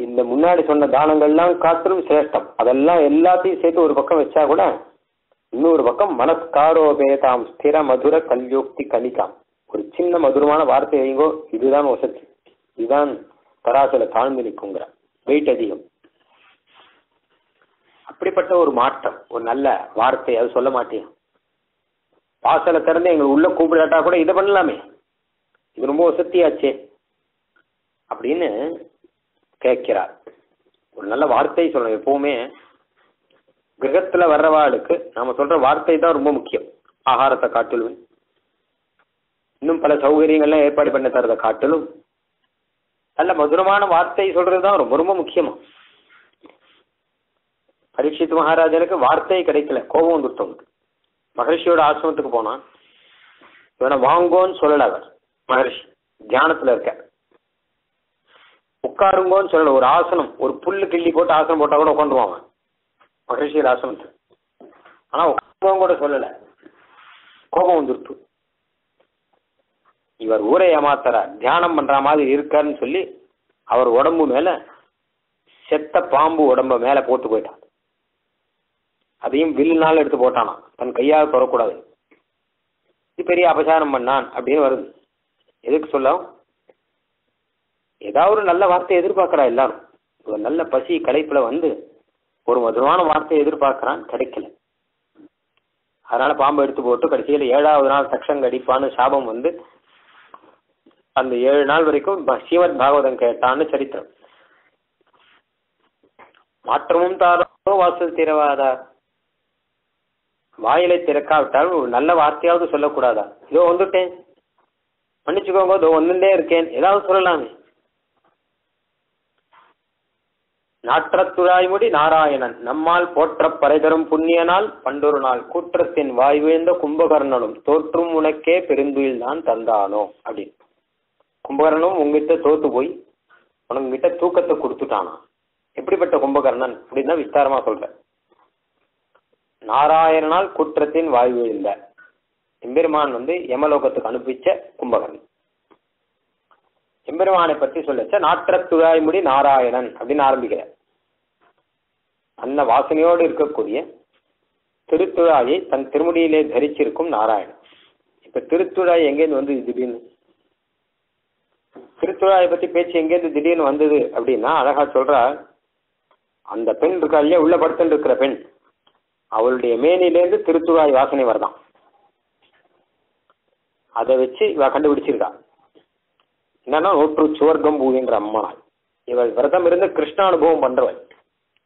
இந்த முன்னாடி சொன்ன தானங்கள்லாம் காத்திலும் சிரேஷ்டம். அதெல்லாம் எல்லாத்தையும் சேர்த்து ஒரு பக்கம் வச்சா கூட இன்னொரு பக்கம் மனஸ்காரோபேதாம் ஸ்திர மதுர கல்யோக்தி கணிகாம். ஒரு சின்ன மதுரமான வார்த்தை வைங்கோ, இதுதான் வசதி, இதுதான் தராசுல தாழ்ந்து நிற்குங்கிற வெயிட் அதிகம். அப்படிப்பட்ட ஒரு மாற்றம், ஒரு நல்ல வார்த்தை அது சொல்ல மாட்டேன். வாசலை திறந்து எங்களுக்கு உள்ள கூப்பிடாட்டா கூட இதை பண்ணலாமே, இது ரொம்ப வசதியாச்சே அப்படின்னு கேட்கிறார். ஒரு நல்ல வார்த்தை சொல்லணும். எப்பவுமே கிரகத்துல வர்றவாளுக்கு நாம சொல்ற வார்த்தை தான் ரொம்ப முக்கியம். ஆகாரத்தை காட்டிலும் இன்னும் பல சௌகரியங்கள்லாம் ஏற்பாடு பண்ண தரதை காட்டிலும் நல்ல மதுரமான வார்த்தை சொல்றதுதான் ரொம்ப ரொம்ப முக்கியமா. பரீட்சித் மகாராஜனுக்கு வார்த்தை கிடைக்கல, கோபம் வந்துட்டவனுக்கு. மகர்ஷியோட ஆசிரமத்துக்கு போனான். இவனை வாங்கோன்னு சொல்லல. அவர் மகர்ஷி தியானத்துல இருக்க. உட்காருங்கோன்னு சொல்லல. ஒரு ஆசனம், ஒரு புல்லு கிள்ளி போட்டு ஆசனம் போட்டா கூட உட்காந்துருவான் மகர்ஷியோட ஆசனத்துல. ஆனா உட்காருவோம் கூட சொல்லல. கோபம் வந்துருத்து. இவர் ஊரை ஏமாத்தற, தியானம் பண்ற மாதிரி இருக்காருன்னு சொல்லி அவர் உடம்பு மேல செத்த பாம்பு உடம்ப மேல போட்டு போயிட்டான். அதையும் வில்லுனால எடுத்து போட்டானா, தன் கையாக தொடக்கூடாது. இது பெரிய அபசாரம் பண்ணான் அப்படின்னு வருது. எதுக்கு சொல்ல? ஏதாவது ஒரு நல்ல வார்த்தையை எதிர்பார்க்கிறா எல்லாரும். ஒரு நல்ல பசி களைப்புல வந்து ஒரு மதுரமான வார்த்தையை எதிர்பார்க்கிறான், கிடைக்கல. அதனால பாம்பை எடுத்து போட்டு கடைசியில் 7வது நாள் தக்ஷங்க அடிப்பான்னு சாபம் வந்து அந்த 7 நாள் வரைக்கும் ஸ்ரீமத் பாகவதம் கேட்டான்னு சரித்திரம். மாற்றமும் தாரோ வாசல் திறவாதா, வாயிலை திறக்காவிட்டால் ஒரு நல்ல வார்த்தையாவது சொல்லக்கூடாதா? இதோ வந்துட்டேன், மன்னிச்சுக்கோங்க, இதோ வந்துட்டே இருக்கேன், ஏதாவது சொல்லலாமே. நாற்றத்துழாய்முடி நாராயணன் நம்மால் போற்ற பறைதரும் புண்ணியனால் பண்டொரு நாள் கூற்றத்தின் வாய்வேந்த கும்பகர்ணனும் தோற்றும் உனக்கே பெருந்துயில் தான் தந்தானோ அப்படின்னு. கும்பகர்ணனும் உங்ககிட்ட தோத்து போய் உனக்கிட்ட தூக்கத்தை கொடுத்துட்டானா. எப்படிப்பட்ட கும்பகர்ணன் அப்படின்னு விஸ்தாரமா சொல்ற. நாராயணனால் குற்றத்தின் வாய் விழுந்த எம்பெருமான் வந்து யமலோகத்துக்கு அனுப்பிச்ச கும்பகர்ணன். எம்பெருமானை பற்றி சொல்லச்ச நாற்றத்துழாய்முடி நாராயணன் அப்படின்னு ஆரம்பிக்கிற. அந்த வாசனையோடு இருக்கக்கூடிய திருத்துழாயை தன் திருமுடியிலே தரிச்சிருக்கும் நாராயணன். இப்ப திருத்துழாய் எங்கேருந்து வந்து திடீர்னு, திருத்துழாயை பத்தி பேச்சு எங்கேருந்து திடீர்னு வந்தது அப்படின்னா அழகா சொல்றா. அந்த பெண் இருக்கா இல்லையா, உள்ள படுத்துட்டு இருக்கிற பெண், அவளுடைய மேனிலேருந்து திருத்துழாய் வாசனை வரதான். அதை வச்சு இவ கண்டுபிடிச்சிருக்கா. என்னன்னா நூற்று சுவர்க்கம் பூவின்ற அம்மாள். இவள் விரதம் இருந்து கிருஷ்ண அனுபவம் பண்றவள்.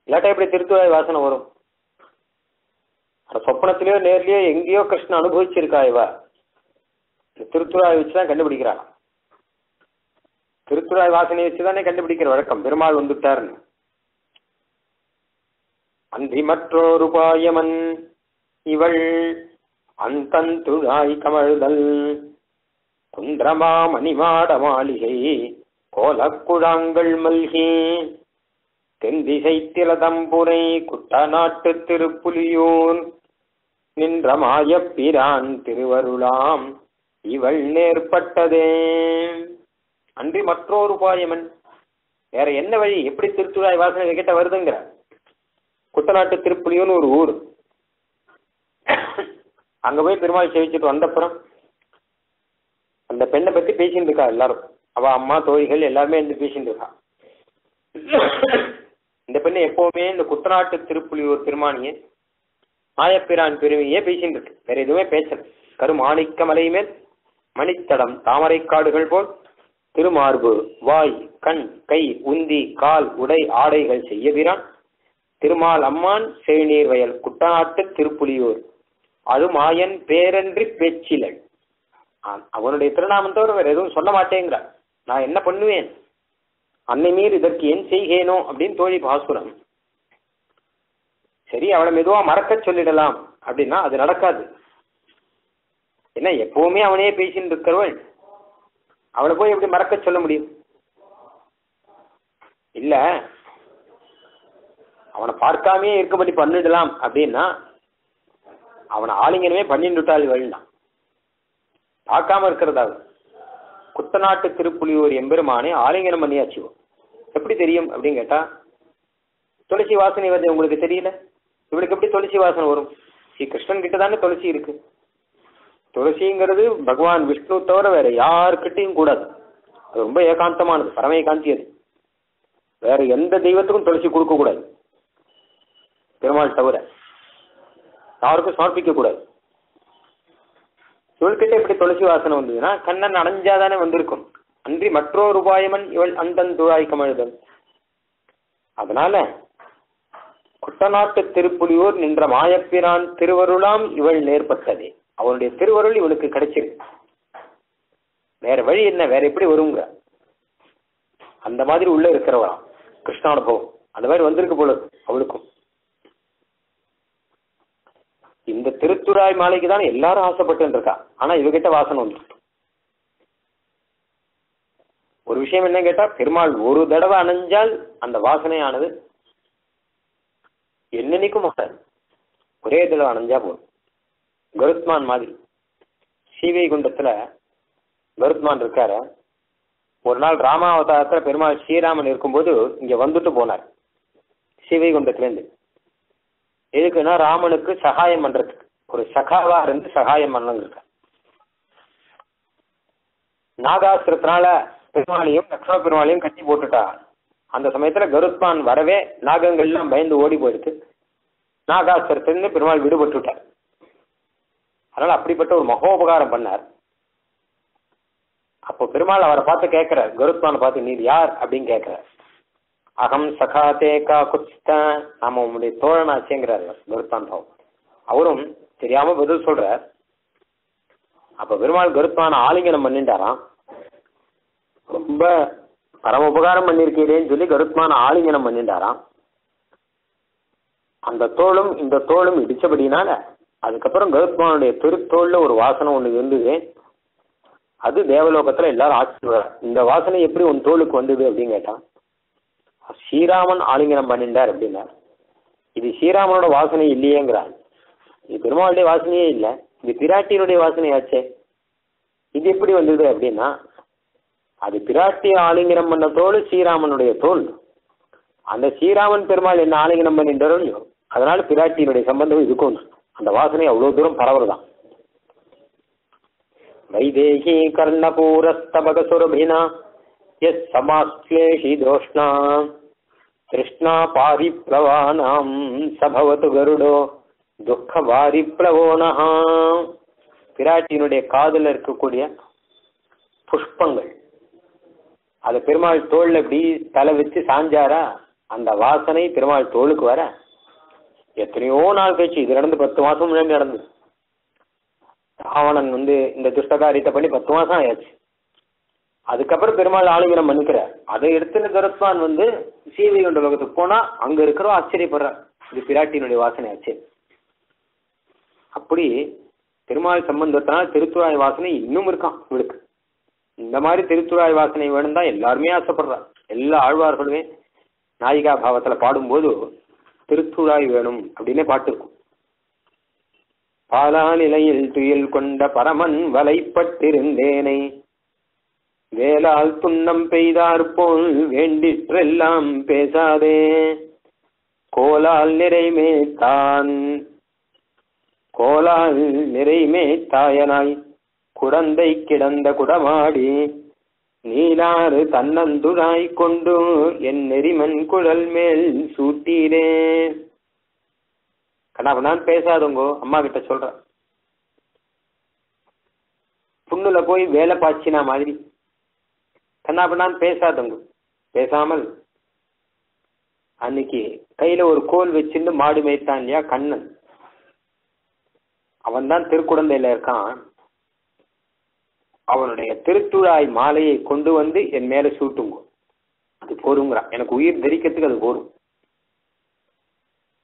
இல்லாட்டா எப்படி திருத்துழாய் வாசனை வரும்? சொப்பனத்திலேயோ நேர்லயோ எங்கேயோ கிருஷ்ண அனுபவிச்சிருக்கா இவ. திருத்துழாய் வச்சுதான் கண்டுபிடிக்கிறாள். திருத்துழாய் வாசனையை வச்சுதானே கண்டுபிடிக்கிற வழக்கம். பெருமாள் வந்துட்டாருன்னு. அந்தி மற்றொரு பாயமன் இவள் அந்தந்துழாய் கமழுதல் குன்றமா மணிமாட மாளிகை கோலக்குழாங்கள் மல்கி தென்திசை திலதம்புரை குட்டநாட்டு திருப்புலியூர் நின்ற மாயப்பிரான் திருவருளாம் இவள் நேர்பட்டதே. அன்றி மற்றொரு பாயமன், வேற என்ன வழி? எப்படி திருத்துழாய் வாசனை கிட்ட வருதுங்கிற. குட்டநாட்டு திருப்புலியூர்னு ஒரு ஊர். அங்க போய் பெருமாள் சேவிச்சுட்டு வந்தப்புறம் அந்த பெண்ணை பத்தி பேசிட்டு இருக்கா எல்லாரும். அவ அம்மா தோழிகள் எல்லாருமே இருந்து பேசிட்டு இருக்கா. இந்த பெண்ணை எப்பவுமே இந்த குட்டநாட்டு திருப்புலியூர் பெருமானிய மாயப்பிரான் பெருமையே பேசிட்டு இருக்கு. வேற எதுவுமே பேசல. கருமாணிக்க மலை மேல் மணித்தடம் தாமரை காடுகள் போல் திருமார்பு வாய் கண் கை உந்தி கால் உடை ஆடைகள் செய்ய வீரான் திருமால் அம்மான் செழுநீர் வயல் குட்டநாட்டு திருப்புலியூர் அது மாயன் பேரன்றி பேச்சிலள். அவனுடைய திருநாமம் தவிர வேற எதுவும் சொல்ல மாட்டேங்கிறார். நான் என்ன பண்ணுவேன், அன்னை மீர் இதற்கு ஏன் செய்கேனோ அப்படின்னு தோழி பாசுரம். சரி, அவளை மெதுவா மறக்க சொல்லிடலாம் அப்படின்னா அது நடக்காது. என்ன, எப்பவுமே அவனே பேசிட்டு இருக்கிறவள் அவளை போய் எப்படி மறக்க சொல்ல முடியும்? இல்ல, அவனை பார்க்காமே இருக்கும்படி பண்ணிடலாம் அப்படின்னா அவனை ஆலிங்கனமே பண்ணிட்டுட்டாள் இவள்னா. பார்க்காம இருக்கிறதாவது. குட்டநாட்டு திருப்புலியூர் எம்பெருமானே ஆலிங்கனம் பண்ணியாச்சு. எப்படி தெரியும் அப்படின்னு கேட்டா, துளசி வாசனை வருது உங்களுக்கு தெரியல. இவளுக்கு எப்படி துளசி வாசனை வரும்? ஸ்ரீ கிருஷ்ணன் கிட்ட தானே துளசி இருக்கு. துளசிங்கிறது பகவான் விஷ்ணு தவிர வேற யாருக்கிட்டையும் கூடாது. அது ரொம்ப ஏகாந்தமானது, பரம ஏகாந்தி. அது வேற எந்த தெய்வத்துக்கும் துளசி கொடுக்க கூடாது. பெருமாள் தவிர யாருக்கும் சமர்ப்பிக்க கூடாது. இவள்கிட்ட எப்படி துளசி வாசனை வந்ததுன்னா கண்ணன் அடைஞ்சாதானே வந்திருக்கும். அன்றி மற்றொரு உபாயமன் இவள் அந்தந்துழாய் கமழுதல். அதனால குட்டநாட்டு திருப்புலியூர் நின்ற மாயப்பிரான் திருவருளாம் இவள் நேர்பட்டதே. அவனுடைய திருவருள் இவளுக்கு கிடைச்சிருக்கு. வேற வழி என்ன, வேற எப்படி வருங்க? அந்த மாதிரி உள்ள இருக்கிறவளாம் கிருஷ்ணானுபவம் அந்த மாதிரி வந்திருக்கு போல அவளுக்கும். இந்த திருத்துழாய் மாலைக்கு தான் எல்லாரும் ஆசைப்பட்டு இருக்கா. ஆனா இவகிட்ட வாசனை வந்துருக்கு. ஒரு விஷயம் என்ன கேட்டா, பெருமாள் ஒரு தடவை அணைஞ்சால் அந்த வாசனையானது என்னன்னைக்கும் மாட்டாது. ஒரே தடவை அணைஞ்சா போதும். கருத்மான் மாதிரி ஸ்ரீவைகுண்டத்துல கருத்மான் இருக்காரு. ஒரு நாள் ராமாவதாரத்துல பெருமாள் ஸ்ரீராமன் இருக்கும்போது இங்க வந்துட்டு போனார் ஸ்ரீவைகுண்டத்திலேருந்து. எதுக்குன்னா ராமனுக்கு சகாயம் பண்றதுக்கு, ஒரு சகாவா இருந்து சகாயம் பண்ணங்க. நாகாசுரத்தினால பெருமாளையும் லக்ஷ்மண பெருமாளையும் கட்டி போட்டுட்டா. அந்த சமயத்துல கருத்மான் வரவே நாகங்கள்லாம் பயந்து ஓடி போயிடுது. நாகாசுரத்திலிருந்து பெருமாள் விடுபட்டுட்டார். அதனால அப்படிப்பட்ட ஒரு மகோபகாரம் பண்ணார். அப்போ பெருமாள் அவரை பார்த்து கேட்கிறார், கருத்மானை பார்த்து, நீர் யார் அப்படின்னு கேட்கிறார். அகம் சகா தேகா குச்சித்த, நாம உங்களுடைய தோழனாச்சேங்கிறார் கருத்மான் பாவம். அவரும் தெரியாம பதில் சொல்றார். அப்ப பெருமாள் கருத்மான ஆலிங்கனம் பண்ணிட்டாராம். ரொம்ப பரம உபகாரம் பண்ணிருக்கீரேன்னு சொல்லி கருத்மான ஆலிங்கனம் பண்ணிட்டாராம். அந்த தோளும் இந்த தோளும் இடிச்சபடினால அதுக்கப்புறம் கருத்மானுடைய திருத்தோல்ல ஒரு வாசனை ஒண்ணு இருந்தது. அது தேவலோகத்துல எல்லாரும் ஆச்சரியம். இந்த வாசனை எப்படி உன் தோளுக்கு வந்தது அப்படின்னு கேட்டான். ஸ்ரீராமன் ஆலிங்கனம் பண்ணிட்டார் அப்படின்னா, இது ஸ்ரீராமனோட வாசனை இல்லையேங்கிறான். இது பெருமாளுடைய வாசனையே இல்லை, இது பிராட்டியினுடைய வாசனையாச்சே, இது எப்படி வந்தது அப்படின்னா, அது பிராட்டி ஆலிங்கனம் பண்ண தோல் ஸ்ரீராமனுடைய தோல். அந்த ஸ்ரீராமன் பெருமாள் என்ன ஆலிங்கனம் பண்ணிட்டாரோ இல்லையோ, அதனால பிராட்டியினுடைய சம்பந்தம் இதுக்கும் அந்த வாசனை அவ்வளவு தூரம் பரவறதான். வைதேகி கர்ணபூரஸ்தபகசுரபினா எஸ் சமாஸ்லேஷி தோஷ்ணா கிருஷ்ணா பாரிப்ளவானாம் சபவத்து கருடோ துக்க பாரிப்ளவோனஹா. பிராட்டியினுடைய காதல இருக்கக்கூடிய புஷ்பங்கள் அது பெருமாள் தோல்ல இப்படி தலை வச்சு சாஞ்சாரா, அந்த வாசனை பெருமாள் தோளுக்கு வர எத்தனையோ நாள் கழிச்சு, இது நடந்து 10 மாசம் முன்னாடி நடந்தது. ராவணன் இந்த துஷ்டகாரியத்தை பண்ணி 10 மாசம் ஆயாச்சு. அதுக்கப்புறம் பெருமாள் ஆலிங்கனம் பண்ணிக்கிறார். அதை எடுத்து கருத்மான் சீவைகுண்ட லோகத்துக்கு போனா அங்க இருக்கிறோம் ஆச்சரியப்படுற, இது பிராட்டியினுடைய வாசனை ஆச்சு. அப்படி பெருமாள் சம்பந்தத்தினால் திருத்துழாய் வாசனை இன்னும் இருக்கான் இவளுக்கு. இந்த மாதிரி திருத்துழாய் வாசனை வேணும் தான் எல்லாருமே ஆசைப்படுறா. எல்லா ஆழ்வார்களுமே நாயிகா பாவத்துல பாடும்போது திருத்துழாய் வேணும் அப்படின்னே பாட்டு இருக்கும். பாலா நிலையில் துயில் கொண்ட பரமன் வலைப்பட்டிருந்தேனை வேளால் துண்ணம் பெய்தாற்போல் வேண்டிற்றெல்லாம் பேசாதே கோலால் நிறைமே தாயனாய் குடந்தை கிடந்த குடமாடி நீலாறு தன்னந்துழாய் கொண்டு என் நெறிமன் குழல் மேல் சூட்டீரே. கண்ணாபண்ணான் பேசாதவங்கோ, அம்மா கிட்ட சொல்ற. புண்ணுல போய் வேலை பாய்ச்சினா மாதிரி கண்ணாபண்ணான் பேசாதவங்க. பேசாமல் அன்னைக்கு கையில ஒரு கோல் வச்சிருந்து மாடு மேய்த்தான் இல்லையா கண்ணன், அவன் தான் திருக்குடந்தையில இருக்கான். அவனுடைய திருத்துழாய் மாலையை கொண்டு என் மேல சூட்டுங்க, அது போருங்கிறான். எனக்கு உயிர் தரிக்கிறதுக்கு அது போரும்.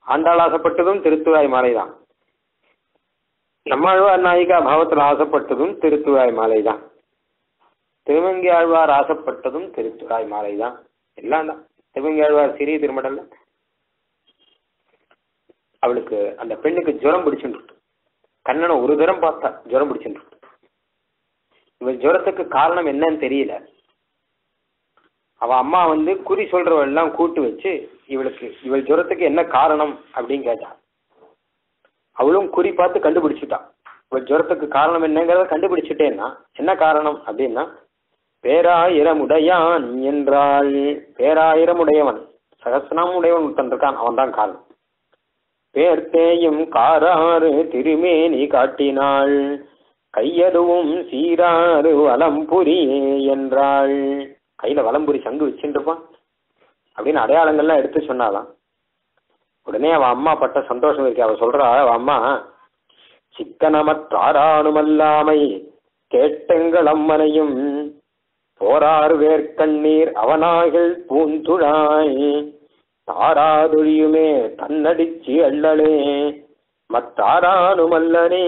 ஆண்டாள் ஆசைப்பட்டதும் திருத்துழாய் மாலை தான். நம்மாழ்வார் நாயிகா பாவத்தில் ஆசைப்பட்டதும் திருத்துழாய் மாலை தான். திருமங்கி ஆழ்வார் ஆசைப்பட்டதும் திருத்துழாய் மாலை தான். எல்லாம் தான். திருமங்கி ஆழ்வார் சிறிய திருமடல்ல அவளுக்கு அந்த பெண்ணுக்கு ஜுரம் பிடிச்சுட்டு, கண்ணனை ஒரு தரம் பார்த்தா ஜுரம் பிடிச்சுட்டு. இவள் ஜுரத்துக்கு காரணம் என்னன்னு தெரியல. அவ அம்மா குறி சொல்றவள் எல்லாம் கூட்டு வச்சு இவள் ஜுரத்துக்கு என்ன காரணம் அப்படின்னு கேட்டா. அவளும் குறி பார்த்து கண்டுபிடிச்சுட்டான். இவள் ஜுரத்துக்கு காரணம் என்னங்கிறத கண்டுபிடிச்சுட்டேன்னா என்ன காரணம் அப்படின்னா, பேராயிரமுடையான் என்றாள். பேராயிரமுடையவன், சகசிரநாமம் உடையவன் ஒருத்தன் இருக்கான், அவன் தான் காரணம். பேர்த்தேயும் காராறு திருமேனி காட்டினாள் கையதுவும் சீராறு வலம்புரியே என்றாள். கையில வலம்புரி சங்கு வச்சுருப்பான் அப்படின்னு அடையாளங்கள்லாம் எடுத்து சொன்னாலாம். உடனே அவன் அம்மா பட்ட சந்தோஷம் இருக்கு. அவ சொல்றா, அவன் அம்மா, சிக்கனமற்றாரானுமல்லாமை கேட்டெங்கள் அம்மனையும் போராறு வேர்க்கண்ணீர் அவனாகில் பூந்துழாய் தாராதொழியுமே தன்னடிச்சி அள்ளலே மத்தாரானுமல்லனே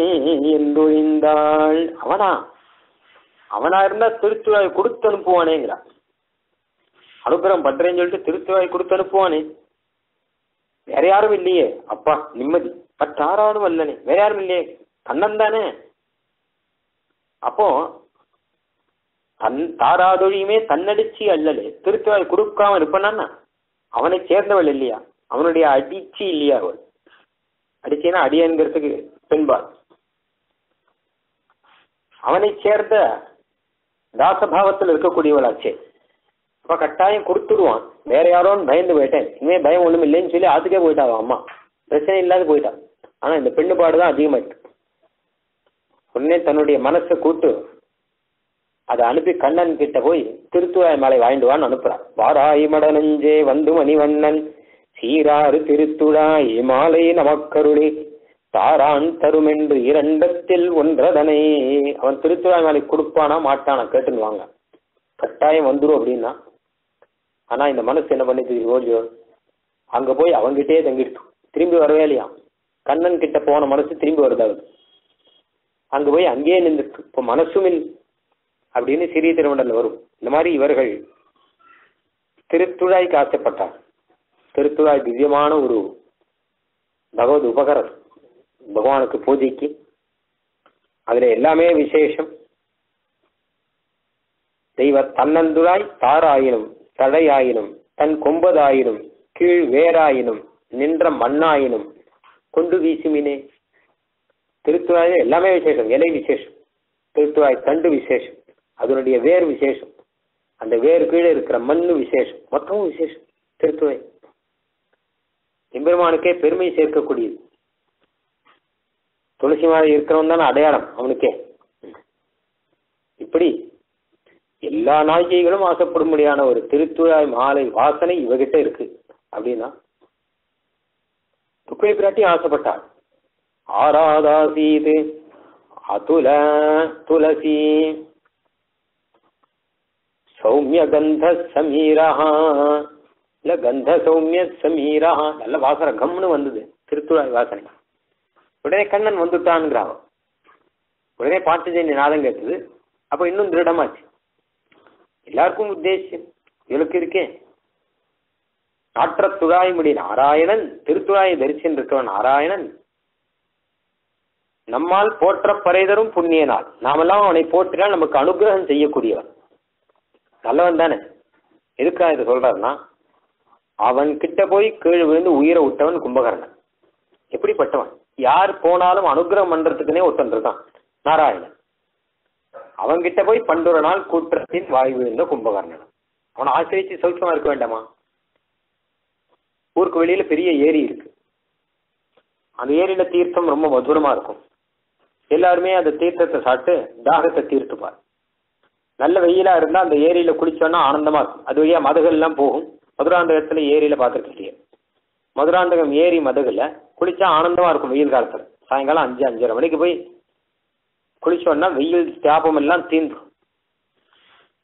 என்றொழிந்தாள். அவனா இருந்தா திருத்துழாய் கொடுத்து அனுப்புவானேங்கிறான். அனுகிரகம் பண்றேன்னு சொல்லிட்டு திருத்துழாய் கொடுத்து அனுப்புவானே. வேற யாரும் இல்லையே அப்பா நிம்மதி. மத்தாரானும் அல்லனே, வேற யாரும் இல்லையே, கண்ணன் தானே. அப்போ தாராதொழியுமே தன்னடிச்சு அல்லலே, திருத்துழாய் கொடுக்காம இருப்பானா? அவனை சேர்ந்தவள் இல்லையா? அவனுடைய அடிச்சு இல்லையா? அவள் அடிச்சேன்னா அடியங்கிறதுக்கு பெண்பாள். அவனை சேர்ந்த தாசபாவத்தில் இருக்கக்கூடியவளாச்சே. அப்ப கட்டாயம் கொடுத்துடுவான். வேற யாரோன்னு பயந்து போயிட்டேன், இனிமே பயம் ஒண்ணும் இல்லைன்னு சொல்லி அதுக்கே போயிட்டான். அம்மா பிரச்சனை இல்லாத போயிட்டான். ஆனா இந்த பெண்ணு பாடுதான் அதிகமாயிட்டு. உடனே தன்னுடைய மனசை கூட்டு அதை அனுப்பி கண்ணன் கிட்ட போய் திருத்துழாய் மாலை வாங்கிடுவான்னு அனுப்புறான். வாராய் மடனஞ்சே வந்து மணிவண்ணன் சீராறு திருத்துழாய் மாலை நமக்கருளி தாரான் தரும் என்று இரண்டத்தில் ஒன்றதனை. அவன் திருத்துழாய் மாலை கொடுப்பானா மாட்டானா கேட்டுன்னு வாங்க, கட்டாயம் வந்துடும் அப்படின்னா. ஆனா இந்த மனசு என்ன பண்ணிட்டு ஓடியோ அங்க போய் அவங்கிட்டே தங்கிட்டு திரும்பி வரவே இல்லையா? கண்ணன் கிட்ட போன மனசு திரும்பி வருதாவது. அங்க போய் அங்கேயே நின்றுட்டு இப்போ மனசும் அப்படின்னு சிறிய திருமண்டல வரும். இந்த மாதிரி இவர்கள் திருத்துழாய்க்கு ஆசைப்பட்டார். திருத்துழாய் திவ்யமான ஒரு பகவத் உபகரம், பகவானுக்கு பூஜைக்கு. அதுல எல்லாமே விசேஷம். தெய்வ தன்னந்துழாய் தாராயினும் தடையாயினும் தன் கொம்பதாயினும் கீழ் வேறாயினும் நின்ற மண்ணாயினும் கொண்டு வீசுமினே. திருத்துழாய் எல்லாமே விசேஷம். இலை விசேஷம், திருத்துழாய் தண்டு விசேஷம், அதனுடைய வேர் விசேஷம், அந்த வேர் கீழே இருக்கிற மண்ணு விசேஷம், மொத்தமும் விசேஷம். திருத்துழாய் எம்பெருமானுக்கே பெருமை சேர்க்கக்கூடியது. துளசி மாலை இருக்கிறவன் தானே அடையாளம் அவனுக்கே. இப்படி எல்லா நாயகிகளும் ஆசைப்படும்படியான ஒரு திருத்துழாய் மாலை வாசனை இவகிட்ட இருக்கு அப்படின்னா ருக்மிணி பிராட்டி ஆசைப்பட்டாள். ஆராதாசீது அதுல துளசி சௌமிய கந்த சமீரா, இல்ல கந்த சௌமிய சமீரா, நல்ல வாசனை கம்னு வந்தது திருத்துழாய் வாசனை. உடனே கண்ணன் வந்துட்டான்ங்கிறான். உடனே பாட்டுஜெயந்தி நாதம் கேட்டது. அப்ப இன்னும் திருடமாச்சு. எல்லாருக்கும் உத்தேசம் இவளுக்கு இருக்கே. நாற்ற துழாய்முடி நாராயணன், திருத்துழாயை தரிசனம் இருக்கவன் நாராயணன் நம்மால் போற்ற பறைதரும் புண்ணிய நாள். நாமெல்லாம் அவனை போற்றினால் நமக்கு அனுகிரகம் செய்யக்கூடியவன், நல்லவன் தானே. எதுக்கா இதை சொல்றாருன்னா, அவன் கிட்ட போய் கீழ் விழுந்து உயிரை விட்டவன் கும்பகர்ணன். எப்படிப்பட்டவன்? யார் போனாலும் அனுகிரகம் பண்றதுக்குன்னே ஒருத்தன் இருக்கான் நாராயணன். அவன்கிட்ட போய் பண்டுர நாள் கூற்றத்தின் வாய் விழுந்த கும்பகர்ணன். அவனை ஆசிரிச்சு சௌக்கியமா இருக்க வேண்டாமா? ஊருக்கு வெளியில பெரிய ஏரி இருக்கு. அந்த ஏரியில தீர்த்தம் ரொம்ப மதுரமா இருக்கும். எல்லாருமே அந்த தீர்த்தத்தை சாப்பிட்டு தாகத்தை தீர்த்துப்பார். நல்ல வெயிலா இருந்தா அந்த ஏரியில குளிச்சோன்னா ஆனந்தமா இருக்கும். அது வழியா மதகுகள் எல்லாம் போகும். மதுராந்தகத்துல ஏரியில பார்த்துருக்கேன். மதுராந்தகம் ஏரி மதகுல குளிச்சா ஆனந்தமா இருக்கும். வெயில் காலத்துல சாயங்காலம் 5-5:30 மணிக்கு போய் குளிச்சோன்னா வெயில் தாபம் எல்லாம் தீந்துடும்.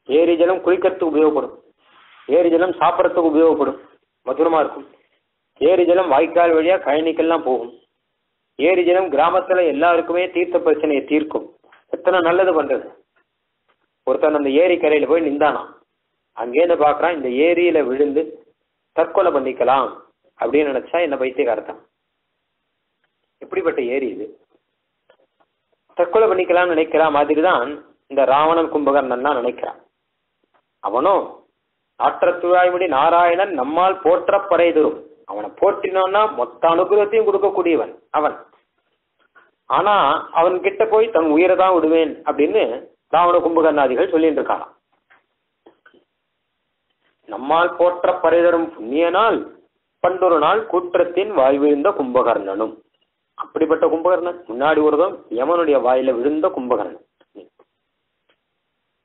ஏரி ஜலம் குளிக்கிறதுக்கு உபயோகப்படும், ஏரி ஜலம் சாப்பிட்றதுக்கு உபயோகப்படும், மதுரமா இருக்கும். ஏரி ஜலம் வாய்க்கால் வழியா கழனிக்கெல்லாம் போகும். ஏரி ஜலம் கிராமத்துல எல்லாருக்குமே தீர்த்த பிரச்சனையை தீர்க்கும். எத்தனை நல்லது பண்றது. ஒருத்தன் அந்த ஏரி கரையில போய் நின்றானா, அங்கேருந்து பாக்குறான் இந்த ஏரியில விழுந்து தற்கொலை பண்ணிக்கலாம் அப்படின்னு நினைச்சா என்ன பைத்தியக்காரத்தான். எப்படிப்பட்ட ஏரி இது? தற்கொலை பண்ணிக்கலாம்னு நினைக்கிற மாதிரி தான் இந்த ராவணன் கும்பகர்ணன் தான் நினைக்கிறான். அவனும் நாற்றத்துழாய்முடி நாராயணன் நம்மால் போற்ற பறை தரும். அவனை போற்றினோன்னா மொத்த அனுகிரகத்தையும் கொடுக்கக்கூடியவன் அவன். ஆனா அவன் கிட்ட போய் தன் உயிரை தான் விடுவேன் அப்படின்னு ராவண கும்பகர்ணாதிகள் சொல்லிட்டு இருக்கானாம். நம்மால் போற்ற பறை தரும் புண்ணியனால் பண்டொரு நாள் கூற்றத்தின் வாய் விழுந்த கும்பகர்ணனும். அப்படிப்பட்ட கும்பகர்ணன் முன்னாடி ஒருதும் யமனுடைய வாயில விழுந்த கும்பகர்ணன்.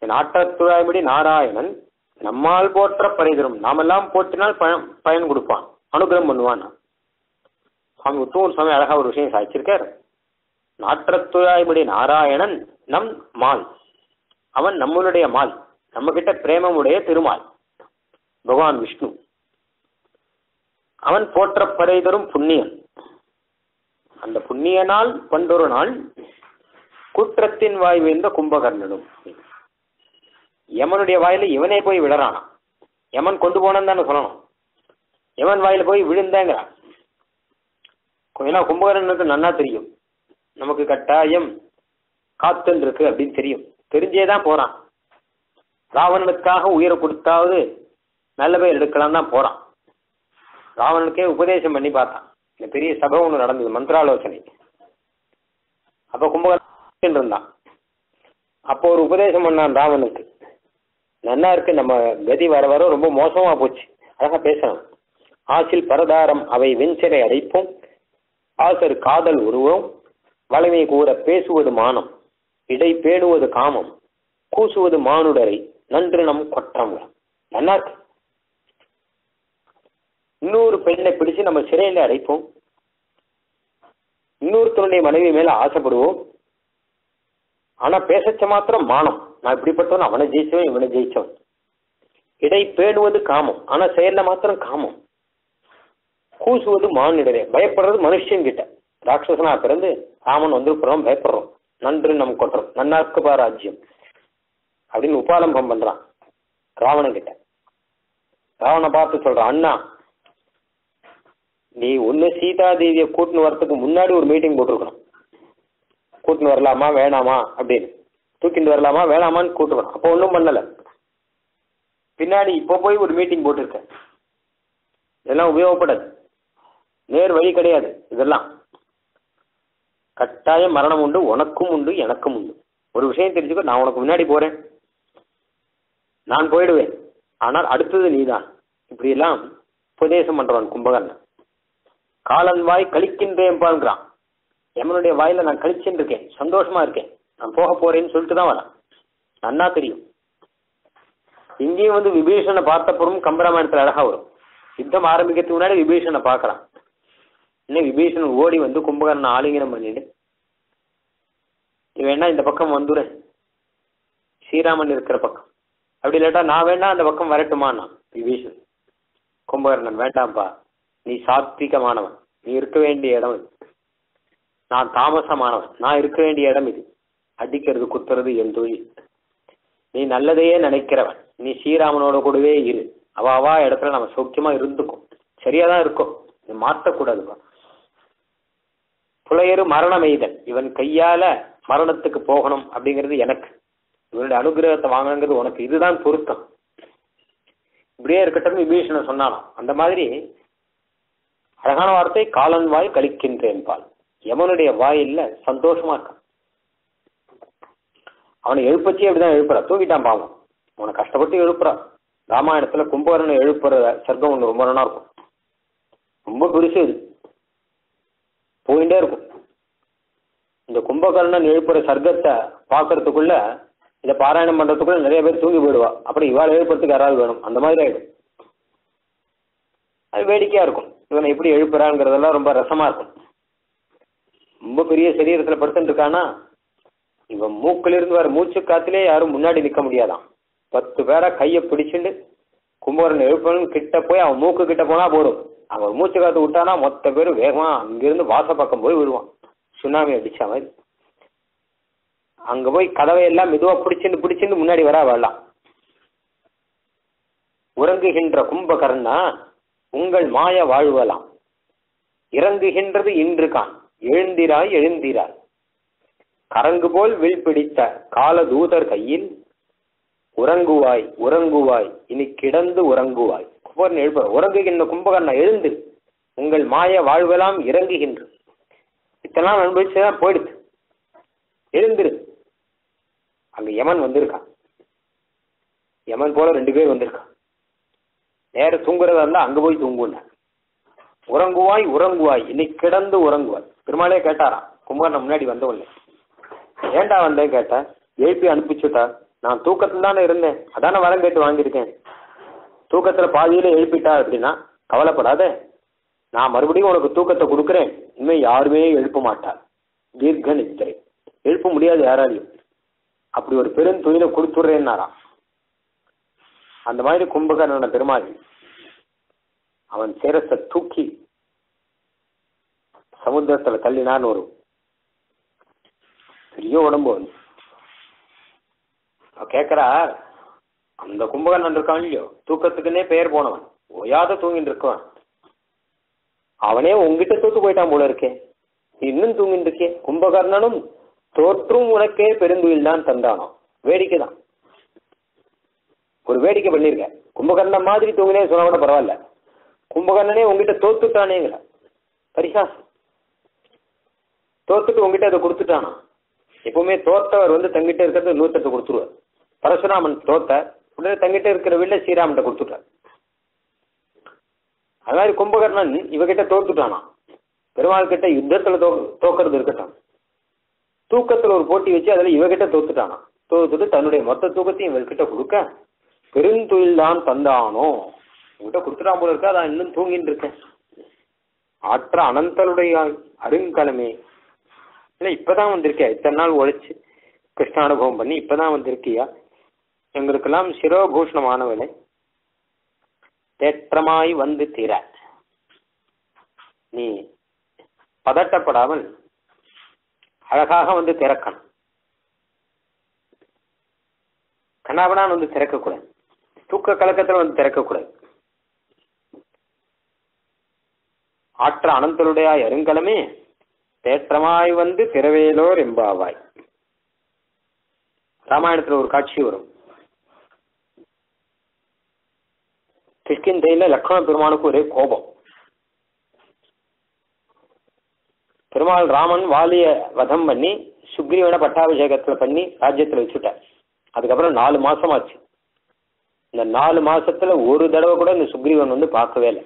நாற்றத்துழாய்முடி நாராயணன் நம்மால் போற்ற பறை தரும். நாமெல்லாம் போற்றினால் பயன் கொடுப்பான், அனுகிரகம் பண்ணுவான். சுவாமி உத்தூர் சுவாமி அழகா ஒரு விஷயம் சாதிச்சிருக்கார். நாற்றத்துழாய்முடி நாராயணன் நம் மால், அவன் நம்மளுடைய மால், நம்ம கிட்ட பிரேமமுடைய திருமால் பகவான் விஷ்ணு. அவன் போற்றப்பறை தரும் புண்ணியன். அந்த புண்ணியனால் பண்டொரு நாள் குற்றத்தின் வாய் வீழ்ந்த கும்பகர்ணனும். யமனுடைய வாயில இவனே போய் விழறானா. யமன் கொண்டு போனன்னு தானே சொல்லணும். யமன் வாயில போய் விழுந்தேங்கிறான். ஏன்னா கும்பகர்ணனுக்கு நன்னா தெரியும் நமக்கு கட்டாயம் காத்துன்னு இருக்கு அப்படின்னு தெரியும். தெரிஞ்சேதான் போறான். ராவணனுக்காக உயிரை கொடுத்தாவது நல்ல பேர் எடுக்கலாம் தான் போறான். ராவணனுக்கே உபதேசம் பண்ணி பார்த்தான். இந்த பெரிய சபை ஒன்று நடந்தது, மந்திராலோசனை. அப்ப கும்பகர்ணன் இருந்தான். அப்போ ஒரு உபதேசம் பண்ணான் ராவனுக்கு. நன்னா இருக்கு, நம்ம கதி வர வர ரொம்ப மோசமா போச்சு. அழகா பேசணும். ஆசில் பரதாரம் அவை வெஞ்சிரை அடைப்போம், ஆசர் காதல் உருவம், வலிமை கூற பேசுவது மானம், இடை பேணுவது காமம், கூசுவது மானுடரை, நன்று நம் கொற்றம். நன்னா இருக்கு. இன்னொரு பெண்ணை பிடிச்சு நம்ம சிறையில அடைப்போம், இன்னொருத்தருடைய மனைவி மேல ஆசைப்படுவோம். ஆனா பேசச்ச மாத்திரம் மானம், நான் இப்படிப்பட்டவன், அவனை ஜெயிச்சவன் இவனை ஜெயிச்சவன். இடை பேணுவது காமம், ஆனா செயல்ல மாத்திரம் காமம். கூசுவது மானிடரே, பயப்படுறது மனுஷன் கிட்ட. ராட்சசனா பிறந்து ராமன் வந்துருப்புறோம், பயப்படுறோம். நன்று நம் கொட்டுறோம், நன்னாக்குப்பா ராஜ்யம் அப்படின்னு உபாலம்பம் பண்றான் ராவணன் கிட்ட. ராவணனை பார்த்து சொல்றான், அண்ணா நீ ஒன்னு சீதா தேவியை கூட்டின்னு வரத்துக்கு முன்னாடி ஒரு மீட்டிங் போட்டிருக்கணும். கூட்டின்னு வரலாமா வேணாமா அப்படின்னு, தூக்கிட்டு வரலாமா வேணாமான்னு கூட்டுக்கணும். அப்போ ஒன்றும் பண்ணல. பின்னாடி இப்போ போய் ஒரு மீட்டிங் போட்டிருக்க. இதெல்லாம் உபயோகப்படாது, நேர் வழி கிடையாது. இதெல்லாம் கட்டாயம் மரணம் உண்டு, உனக்கும் உண்டு எனக்கும் உண்டு. ஒரு விஷயம் தெரிஞ்சுக்கோ, நான் உனக்கு முன்னாடி போறேன், நான் போயிடுவேன், ஆனால் அடுத்தது நீதான். இப்படி எல்லாம் உபதேசம் பண்றான் கும்பகர்ணன். காலன் வாய் கழிக்கின்றேன் பாருங்கிறான். யமனுடைய வாயில நான் கழிச்சுட்டு இருக்கேன், சந்தோஷமா இருக்கேன், நான் போக போறேன்னு சொல்லிட்டு தான் வரான். நன்னா தெரியும். இங்கேயும் வந்து விபீஷனை பார்த்தப்பறம் கம்பராமாயணத்துல அழகா வரும். யுத்தம் ஆரம்பிக்கிறதுக்கு முன்னாடி விபீஷனை பார்க்கறான். இன்னும் விபீஷன் ஓடி வந்து கும்பகர்ணன் ஆலிங்கனம் பண்ணிட்டு, நீ வேணா இந்த பக்கம் வந்துரு, ஸ்ரீராமன் இருக்கிற பக்கம், அப்படி இல்லாட்டா நான் வேணா அந்த பக்கம் வரட்டுமான்னா விபீஷன். கும்பகர்ணன், வேண்டாம்ப்பா, நீ சாத்விகமானவன், நீ இருக்க வேண்டிய இடம் இது. நான் தாமசமானவன், நான் இருக்க வேண்டிய இடம் இது. அடிக்கிறது குத்துறது என் தொழில். நீ நல்லதையே நினைக்கிறவன், நீ ஸ்ரீராமனோட கூடவே இரு. அவா இடத்துல நம்ம சௌக்கியமா இருந்துக்கும், சரியாதான் இருக்கும், நீ மாற்றக்கூடாதுப்பா. புலையரு மரணம் எய்தல், இவன் கையால மரணத்துக்கு போகணும் அப்படிங்கிறது எனக்கு, இவனுடைய அனுகிரகத்தை வாங்கணுங்கிறது உனக்கு, இதுதான் பொருத்தம். இப்படியே இருக்கட்டும் விபீஷண சொன்னாலும். அந்த மாதிரி அழகான வார்த்தை, காலன் வாய் கழிக்கின்றேன் பால். யமனுடைய வாயில்ல சந்தோஷமா இருக்கான். அவனை எழுப்பச்சே அப்படிதான் எழுப்புறா. தூங்கிட்டான் பாவம், அவனை கஷ்டப்பட்டு எழுப்புறா. ராமாயணத்துல கும்பகர்ணனை எழுப்புற சர்க்கம் ஒன்று ரொம்ப நல்லா இருக்கும். ரொம்ப பெருசு, இது போயிட்டே இருக்கும். இந்த கும்பகர்ணன் எழுப்புற சர்க்கத்தை பாக்குறதுக்குள்ள, இதை பாராயணம் பண்றதுக்குள்ள நிறைய பேர் தூங்கி போயிடுவா. அப்படி இவாள் எழுப்புறதுக்கு யாராவது வேணும், அந்த மாதிரி ஆயிடும். அது வேடிக்கையா இருக்கும். இவனை எப்படி எழுப்புறாங்கிறதெல்லாம் ரொம்ப ரசமா இருக்கும். ரொம்ப பெரிய சரீரத்துல படுத்துட்டு இருக்கானா, இவன் மூக்குல இருந்து வர மூச்சு காத்திலே யாரும் முன்னாடி நிக்க முடியாதான். 10 பேரை கையை பிடிச்சுட்டு கும்பகர்ணன் எழுப்பணும் கிட்ட போய் அவன் மூக்கு கிட்ட போனா போதும், அவன் மூச்சு காத்து விட்டானா மொத்த பேரும் வேகமா அங்கிருந்து வாச பக்கம் போய் விடுவான், சுனாமி அடிச்ச மாதிரி. அங்க போய் கதவையெல்லாம் மெதுவா பிடிச்சுட்டு முன்னாடி வர வரலாம். உறங்குகின்ற கும்பகர்ணா உங்கள் மாய வாழ்வலாம், இறங்குகின்றது இன்று கான், எழுந்திராய் எழுந்திராய், கரங்கு போல் வில் பிடித்த கால தூதர் கையில் உறங்குவாய் உறங்குவாய் இனி கிடந்து உறங்குவாய். கும்பகர்ணன் எழுப்ப, உறங்குகின்ற கும்பகர்ணா எழுந்து, உங்கள் மாய வாழ்வெல்லாம் இறங்குகின்ற, இத்தனை அனுபவிச்சுதான் போயிடுது, எழுந்திரு. அங்க யமன் வந்திருக்கான். யமன் போல 2 பேர் வந்திருக்கான். நேர தூங்குறதா இருந்தா அங்க போய் தூங்குன. உறங்குவாய் உறங்குவாய் இனி கிடந்து உறங்குவாய். பெருமாளே கேட்டாராம் கும்பகர்ணன் முன்னாடி வந்தவொடனே, ஏண்டா வந்தேன் கேட்டா, எழுப்பி அனுப்பிச்சுட்டா, நான் தூக்கத்துல தானே இருந்தேன், அதான வரம் கேட்டு வாங்கியிருக்கேன். தூக்கத்துல பாதியில எழுப்பிட்டா அப்படின்னா கவலைப்படாத, நான் மறுபடியும் உனக்கு தூக்கத்தை கொடுக்குறேன், இனிமே யாருமே எழுப்ப மாட்டார். தீர்க்க நித்திரை, எழுப்ப முடியாது யாராலையும். அப்படி ஒரு பெரும் தொழிலை கொடுத்துடுறேன்னாராம். அந்த மாதிரி கும்பகர்ணன பெருமாள் அவன் சிரசை தூக்கி சமுத்திரத்துல தள்ளினான்னு ஒரு பெரிய உடம்பு வந்து கேட்கிறா, அந்த கும்பகர்ணன் இருக்கான் இல்லையோ, தூக்கத்துக்குன்னே பெயர் போனவன், ஓயாத தூங்கிட்டு இருக்கவன், அவனே உங்ககிட்ட தூத்து போயிட்டான் போல இருக்கேன், இன்னும் தூங்கிட்டு இருக்கேன். கும்பகர்ணனும் தோற்றும் உனக்கே பெருந்துயில் தான் தந்தானோ. வேடிக்கை தான், ஒரு வேடிக்கை பண்ணிருக்க. கும்பகர்ணன் மாதிரி தூங்கினே சொன்னா கூட பரவாயில்ல, கும்பகர்ணனே உங்ககிட்ட தோத்துட்டானேங்கிற பரிசாசம். தோத்துட்டு உங்ககிட்ட அதை கொடுத்துட்டானா. எப்பவுமே தோத்தவர் வந்து தங்கிட்ட இருக்கிறது இன்னொருத்தர் கொடுத்துருவார். பரசுராமன் தோத்த உடனே தங்கிட்ட இருக்கிற வீட்டுல ஸ்ரீராமன் கொடுத்துட்டார். அது மாதிரி கும்பகர்ணன் இவகிட்ட தோத்துட்டானா. பெருமாள் கிட்ட யுத்தத்துல தோக்கிறது இருக்கட்டும், தூக்கத்துல ஒரு போட்டி வச்சு அதுல இவகிட்ட தோத்துட்டானா. தோத்துட்டு தன்னுடைய மொத்த தூக்கத்தையும் இவர்கிட்ட கொடுக்க பெருந்தொழில் தான் தந்தானோ. உங்ககிட்ட கொடுத்துட்டான் போல இருக்கா, அதான் இன்னும் தூங்கிட்டு இருக்கேன். ஆற்ற அனந்தருடைய அருங்கலமே. இல்லை இப்பதான் வந்திருக்கியா, இத்தனை நாள் உழைச்சு கிருஷ்ண அனுபவம் பண்ணி இப்பதான் வந்திருக்கியா, எங்களுக்கெல்லாம் சிரோபூஷணமானவளே, தேற்றமாய் வந்து தீர. நீ பதட்டப்படாமல் அழகாக வந்து திறக்கணும். கண்ணாபனான் வந்து திறக்கக்கூடாது, தூக்க கலக்கத்துல வந்து திறக்கக்கூடாது. ஆற்ற அனந்தருடைய அருங்கலமே, தேற்றமாய் வந்து திறவேலோர் எம்பாவாய். ராமாயணத்துல ஒரு காட்சி வரும். கிஷ்கிந்தையில லக்ஷ்மண பெருமானுக்கு ஒரே கோபம். பெருமாள் ராமன் வாலிய வதம் பண்ணி சுக்ரீவனை பட்டாபிஷேகத்துல பண்ணி ராஜ்யத்துல வச்சுட்டார். அதுக்கப்புறம் 4 மாசம் ஆச்சு. இந்த 4 மாசத்துல ஒரு தடவை கூட இந்த சுக்ரீவன் வந்து பார்க்கவே இல்லை.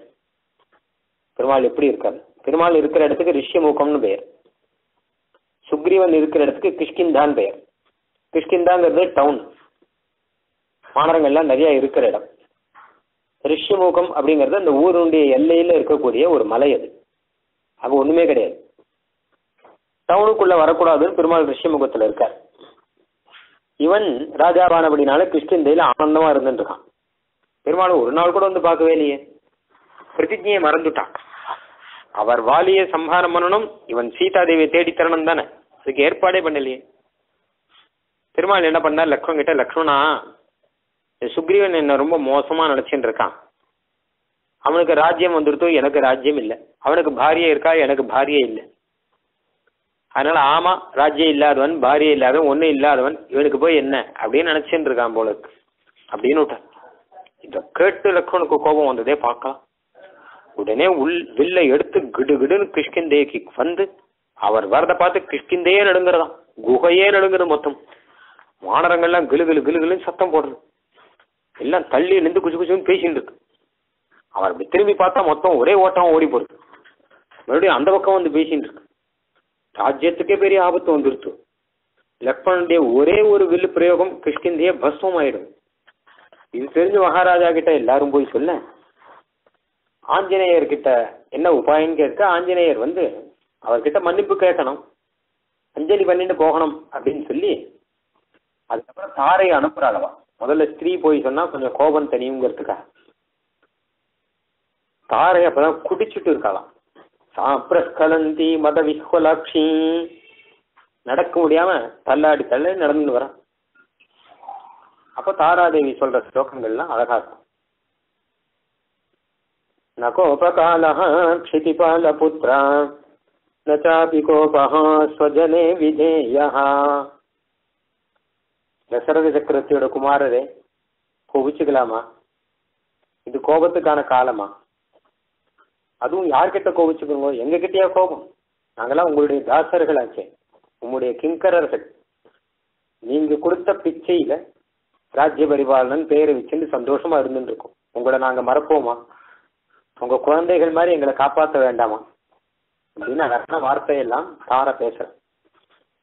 பெருமாள் எப்படி இருக்காரு? பெருமாள் இருக்கிற இடத்துக்கு ரிஷ்யமுகம்னு பெயர், சுக்ரீவன் இருக்கிற இடத்துக்கு கிஷ்கிந்தான் பெயர். கிஷ்கிந்தாங்கிறது டவுன், மாநகரங்கள்லாம் நிறைய இருக்கிற இடம். ரிஷ்யமுகம் அப்படிங்கிறது அந்த ஊருடைய எல்லையில இருக்கக்கூடிய ஒரு மலை. அது அங்க ஒண்ணுமே கிடையாது. டவுனுக்குள்ள வரக்கூடாதுன்னு பெருமாள் ரிஷ்யமுகத்துல இருக்கார். இவன் ராஜாவானபடினால கிஷ்கிந்தையில ஆனந்தமா இருந்துட்டு இருக்கான். பெருமாள் ஒரு நாள் கூட வந்து பார்க்கவே இல்லையே. பிரதிஜையை மறந்துட்டான். அவர் வாலியை சம்ஹாரம் பண்ணணும், இவன் சீதாதேவியை தேடி தரணும் தானே, அதுக்கு ஏற்பாடே பண்ணலையே. பெருமாள் என்ன பண்ணார், லக்ஷ்மணன் கிட்ட, லக்ஷ்மணா, சுக்ரீவன் என்ன ரொம்ப மோசமா நினைச்சுட்டு இருக்கான். அவனுக்கு ராஜ்யம் வந்துருத்தோ, எனக்கு ராஜ்யம் இல்லை. அவனுக்கு பாரியை இருக்கா, எனக்கு பாரியே இல்லை. அதனால ஆமா, ராஜ்யம் இல்லாதவன், பாரியை இல்லாதவன், ஒன்னும் இல்லாதவன், இவனுக்கு போய் என்ன அப்படின்னு நினைச்சுட்டு இருக்கான் போல இருக்கு அப்படின்னு விட்டான். இதை கேட்டு லக்ஷ்மணுக்கு கோபம் வந்ததே பார்க்கலாம். உடனே வில்லை எடுத்து கிடுகிடுன்னு கிஷ்கிந்தைக்கு வந்து அவர் வரதை பார்த்து கிஷ்கிந்தையே நடுங்கிறதாம், குகையே நடுங்கிறது. மொத்தம் வானரங்கள்லாம் கிளு கிளு கிளுன்னு சத்தம் போடுறது, எல்லாம் தள்ளி நின்று குச்சு குச்சுன்னு பேசிட்டு இருக்கு. அவர் அப்படி திரும்பி பார்த்தா மொத்தம் ஒரே ஓட்டம் ஓடி போறது. மறுபடியும் அந்த பக்கம் வந்து பேசிட்டு இருக்கு. ராஜ்யத்துக்கே பெரிய ஆபத்து வந்துருச்சு. லக்ஷ்மணனுடைய ஒரே ஒரு வில்லு பிரயோகம் கிஷ்கிந்தையே பஸ்வம் ஆயிடும். இது தெரிஞ்சு மகாராஜா கிட்ட எல்லாரும் போய் சொல்ல, ஆஞ்சநேயர் கிட்ட என்ன உபாயம் கேட்க, ஆஞ்சநேயர் வந்து அவர்கிட்ட மன்னிப்பு கேட்கணும், அஞ்சலி பண்ணிட்டு போகணும் அப்படின்னு சொல்லி அதுக்கப்புறம் தாரையை அனுப்புறாளவா. முதல்ல ஸ்திரீ போய் சொன்னா கொஞ்சம் கோபம் தனியுங்கிறதுக்காக தாரை அப்பதான் குடிச்சுட்டு இருக்கலாம். சாப்பிரஸ்கலந்தி மத விஹ்வலாட்சி, நடக்க முடியாம தள்ளாடி தள்ள நடந்து வர. அப்ப தாராதேவி சொல்ற ஸ்லோகங்கள்லாம் அழகா இருக்கும். நகோபகாலஹ க்ஷிதிபால புத்ரா நச்சாபி கோபஹ ஸ்வஜனே விதேயஹ. தசரத சக்கரவர்த்தியோட குமாரரே, கோபிச்சுக்கலாமா? இது கோபத்துக்கான காலமா? அதுவும் யார்கிட்ட கோபிச்சுக்கோங்க? எங்க கிட்டயா கோபம்? நாங்கெல்லாம் உங்களுடைய தாசர்களாச்சே, உங்களுடைய கிங்கரர்கள். நீங்க கொடுத்த பிச்சையில ராஜ்ய பரிபாலனன் பேரை வச்சுட்டு சந்தோஷமா இருந்துட்டு இருக்கோம். உங்களை நாங்க மறப்போமா? உங்க குழந்தைகள் மாதிரி எங்களை காப்பாற்ற வேண்டாமா அப்படின்னு அழகான வார்த்தையெல்லாம் தார பேசுற.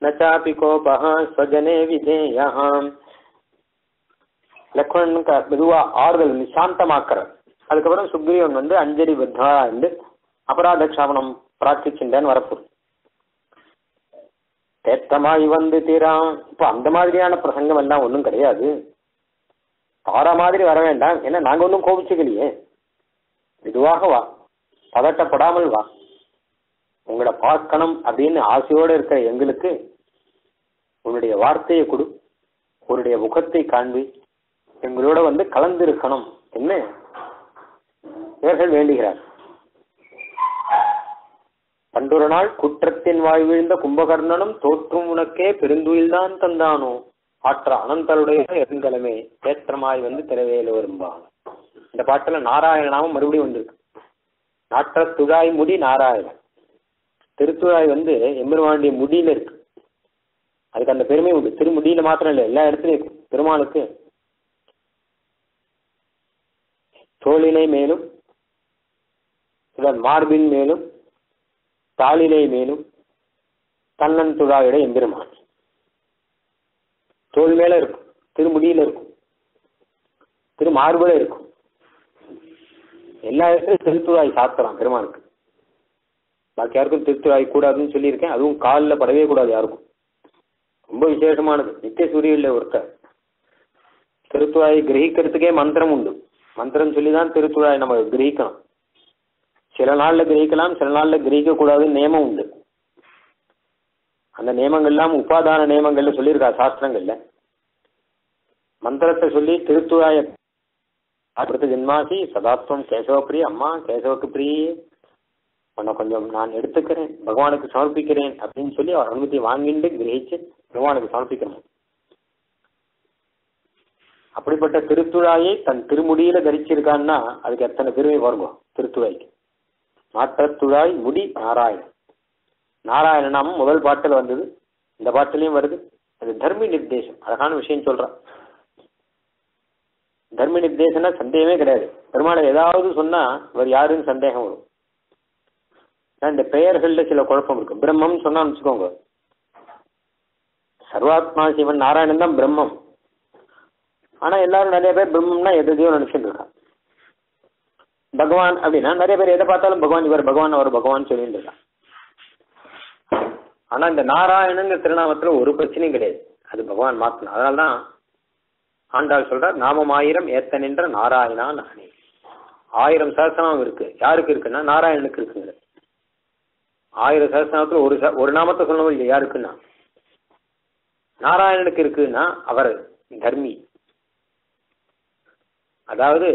நச்சாபி கோபஹ ஸ்வஜனே விதேயஹாம். லக்ஷ்மணனுக்கு மெதுவா ஆறுதல் சாந்தமாக்குற. அதுக்கப்புறம் சுக்ரீவன் வந்து அஞ்சலி பத்தா இருந்து அபராத க்ஷாபனம் பிரார்த்திச்சுட்டான்னு வரப்போம். தேத்தமாய் வந்து தீரான். இப்ப அந்த மாதிரியான பிரசங்கம் எல்லாம் ஒன்றும் கிடையாது. பாரா மாதிரி வர வேண்டாம், ஏன்னா நாங்க ஒன்றும் கோபிச்சுக்கலையே, மெதுவாக வா, பதட்டப்படாமல் வா, உங்களை பார்க்கணும் அப்படின்னு ஆசையோடு இருக்கிற எங்களுக்கு உன்னுடைய வார்த்தையை கொடு, உன்னுடைய முகத்தை காண்பி, எங்களோட வந்து கலந்திருக்கணும் என்ன இவர்கள் வேண்டுகிறார். பண்டொரு நாள் குற்றத்தின் வாய் வீழ்ந்த கும்பகர்ணனும் தோற்றும் உனக்கே பெருந்துயில்தான் தந்தானோ ஆற்ற அனந்தருடைய எருங்கலமே ஏற்றமாய் வந்து திரவேல வரும்பான். இந்த பாட்டுல நாராயணனாவும் மறுபடியும் வந்திருக்கு. நாற்ற துழாய் முடி நாராயணன். திருத்துழாய் வந்து எம்பெருமானுடைய முடியில இருக்கு, அதுக்கு அந்த பெருமை உண்டு. திருமுடியில மாத்திரம் இல்லை, எல்லா இடத்துலயும் இருக்கு. பெருமாளுக்கு தோளினை மேலும் மார்பின் மேலும் தாளிலை மேலும் தன்னன் துழாயுடைய எம்பெருமான் தோல் மேல இருக்கும், திருமுடியில இருக்கும், திருமார்புல இருக்கும். எல்லா இடத்துலையும் திருத்துழாய் சாத்திரம் பெருமானுக்கு. பாக்கி யாருக்கும் திருத்துழாய் கூடாதுன்னு சொல்லியிருக்கேன். அதுவும் காலில் படவே கூடாது யாருக்கும். ரொம்ப விசேஷமானது. நித்திய சூரியன்ல ஒருத்தர் திருத்துழாயை கிரகிக்கிறதுக்கே மந்திரம் உண்டு. மந்திரம் சொல்லிதான் திருத்துழாயை நம்ம கிரகிக்கணும். சில நாள்ல கிரகிக்கலாம், சில நாள்ல கிரகிக்க கூடாதுன்னு நியமம் உண்டு. அந்த நியமங்கள்லாம் உபாதான நியமங்கள்ல சொல்லியிருக்கா சாஸ்திரங்கள்ல. மந்திரத்தை சொல்லி திருத்துழாய ஜென்மாசி சதாத்வம் கேசவப்பிரிய, அம்மா கேசவக்கு பிரியே, உன்னை கொஞ்சம் நான் எடுத்துக்கிறேன், பகவானுக்கு சமர்ப்பிக்கிறேன் அப்படின்னு சொல்லி அவர் அனுமதி வாங்கிட்டு கிரகிச்சு பகவானுக்கு சமர்ப்பிக்கணும். அப்படிப்பட்ட திருத்துழாயை தன் திருமுடியில தரிச்சிருக்கான்னா அதுக்கு எத்தனை பெருமை வருங்க. திருத்துழாய்க்கு நாற்றத்துழாய் முடி நாராயணன். நாராயண நாமம் முதல் பாட்டில் வந்தது, இந்த பாட்டிலையும் வருது. அது தர்மி நிர்தேசம். அழகான விஷயம் சொல்றான். தர்மி நிர்தேசம்னா சந்தேகமே கிடையாது. பெருமாளை ஏதாவது சொன்னா இவர் யாருன்னு சந்தேகம் வரும். இந்த பெயர்கள்ல சில குழப்பம் இருக்கு. பிரம்மம் சொன்னான்னு வச்சுக்கோங்க, சர்வாத்மா சிவன் நாராயணன் தான் பிரம்மம். ஆனா எல்லாரும் நிறைய பேர் பிரம்மம்னா எதையோ நினைச்சுட்டு இருக்கான். பகவான் அப்படின்னா நிறைய பேர் எதை பார்த்தாலும் பகவான், இவர் பகவான், அவர் பகவான் சொல்லிட்டு இருக்கான். ஆனா இந்த நாராயணன் திருநாமத்துல ஒரு பிரச்சனையும் கிடையாது, அது பகவான் மாத்தணும். அதனால்தான் ஆண்டாள் சொல்றார், நாமம் 1000 ஏத்த நின்ற நாராயணா நானே. 1000 சஹஸ்ரநாமம் இருக்கு. யாருக்கு இருக்குன்னா நாராயணனுக்கு இருக்குங்க. 1000 சஹஸ்ரநாமத்துல ஒரு நாமத்தை சொல்லணும் இல்லையா, யாருக்குன்னா நாராயணனுக்கு இருக்குன்னா அவர் தர்மி. அதாவது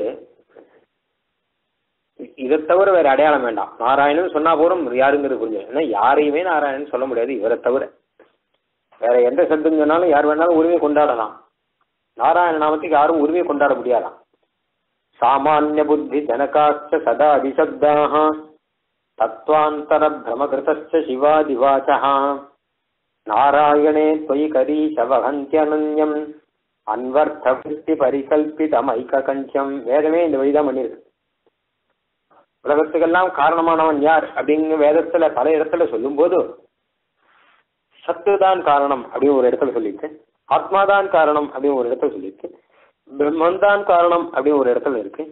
இதை தவிர வேற அடையாளம் வேண்டாம். நாராயணன் சொன்னா போறோம் யாருங்கிறது புரிஞ்சு. ஏன்னா யாரையுமே நாராயணன் சொல்ல முடியாது இவரை தவிர. வேற எந்த சப்தம் சொன்னாலும் யார் வேணாலும் உரிமை கொண்டாடலாம். நாராயண நாமத்துக்கு யாரும் உரிமை கொண்டாட முடியாதாம். சாமானிய புத்தி ஜனகாச்ச சதா அதிசப்தாக தத்வாந்தர பிரமகிருத சிவாதிவாச்சா நாராயணே தொயி கரீஷவஹந்தியனன்யம் அன்வர்த்தி பரிகல்பிதம் ஐக்ககஞ்சம். வேதமே இந்த வழிதான் பண்ணிருக்கு. உலகத்துக்கெல்லாம் காரணமானவன் யார் அப்படிங்கிற வேதத்துல பல இடத்துல சொல்லும் போது சத்துதான் காரணம் அப்படின்னு ஒரு இடத்துல சொல்லிட்டு, ஆத்மாதான் காரணம் அப்படின்னு ஒரு இடத்துல சொல்லியிருக்கு, பிரம்மந்தான் காரணம் அப்படின்னு ஒரு இடத்துல இருக்கு.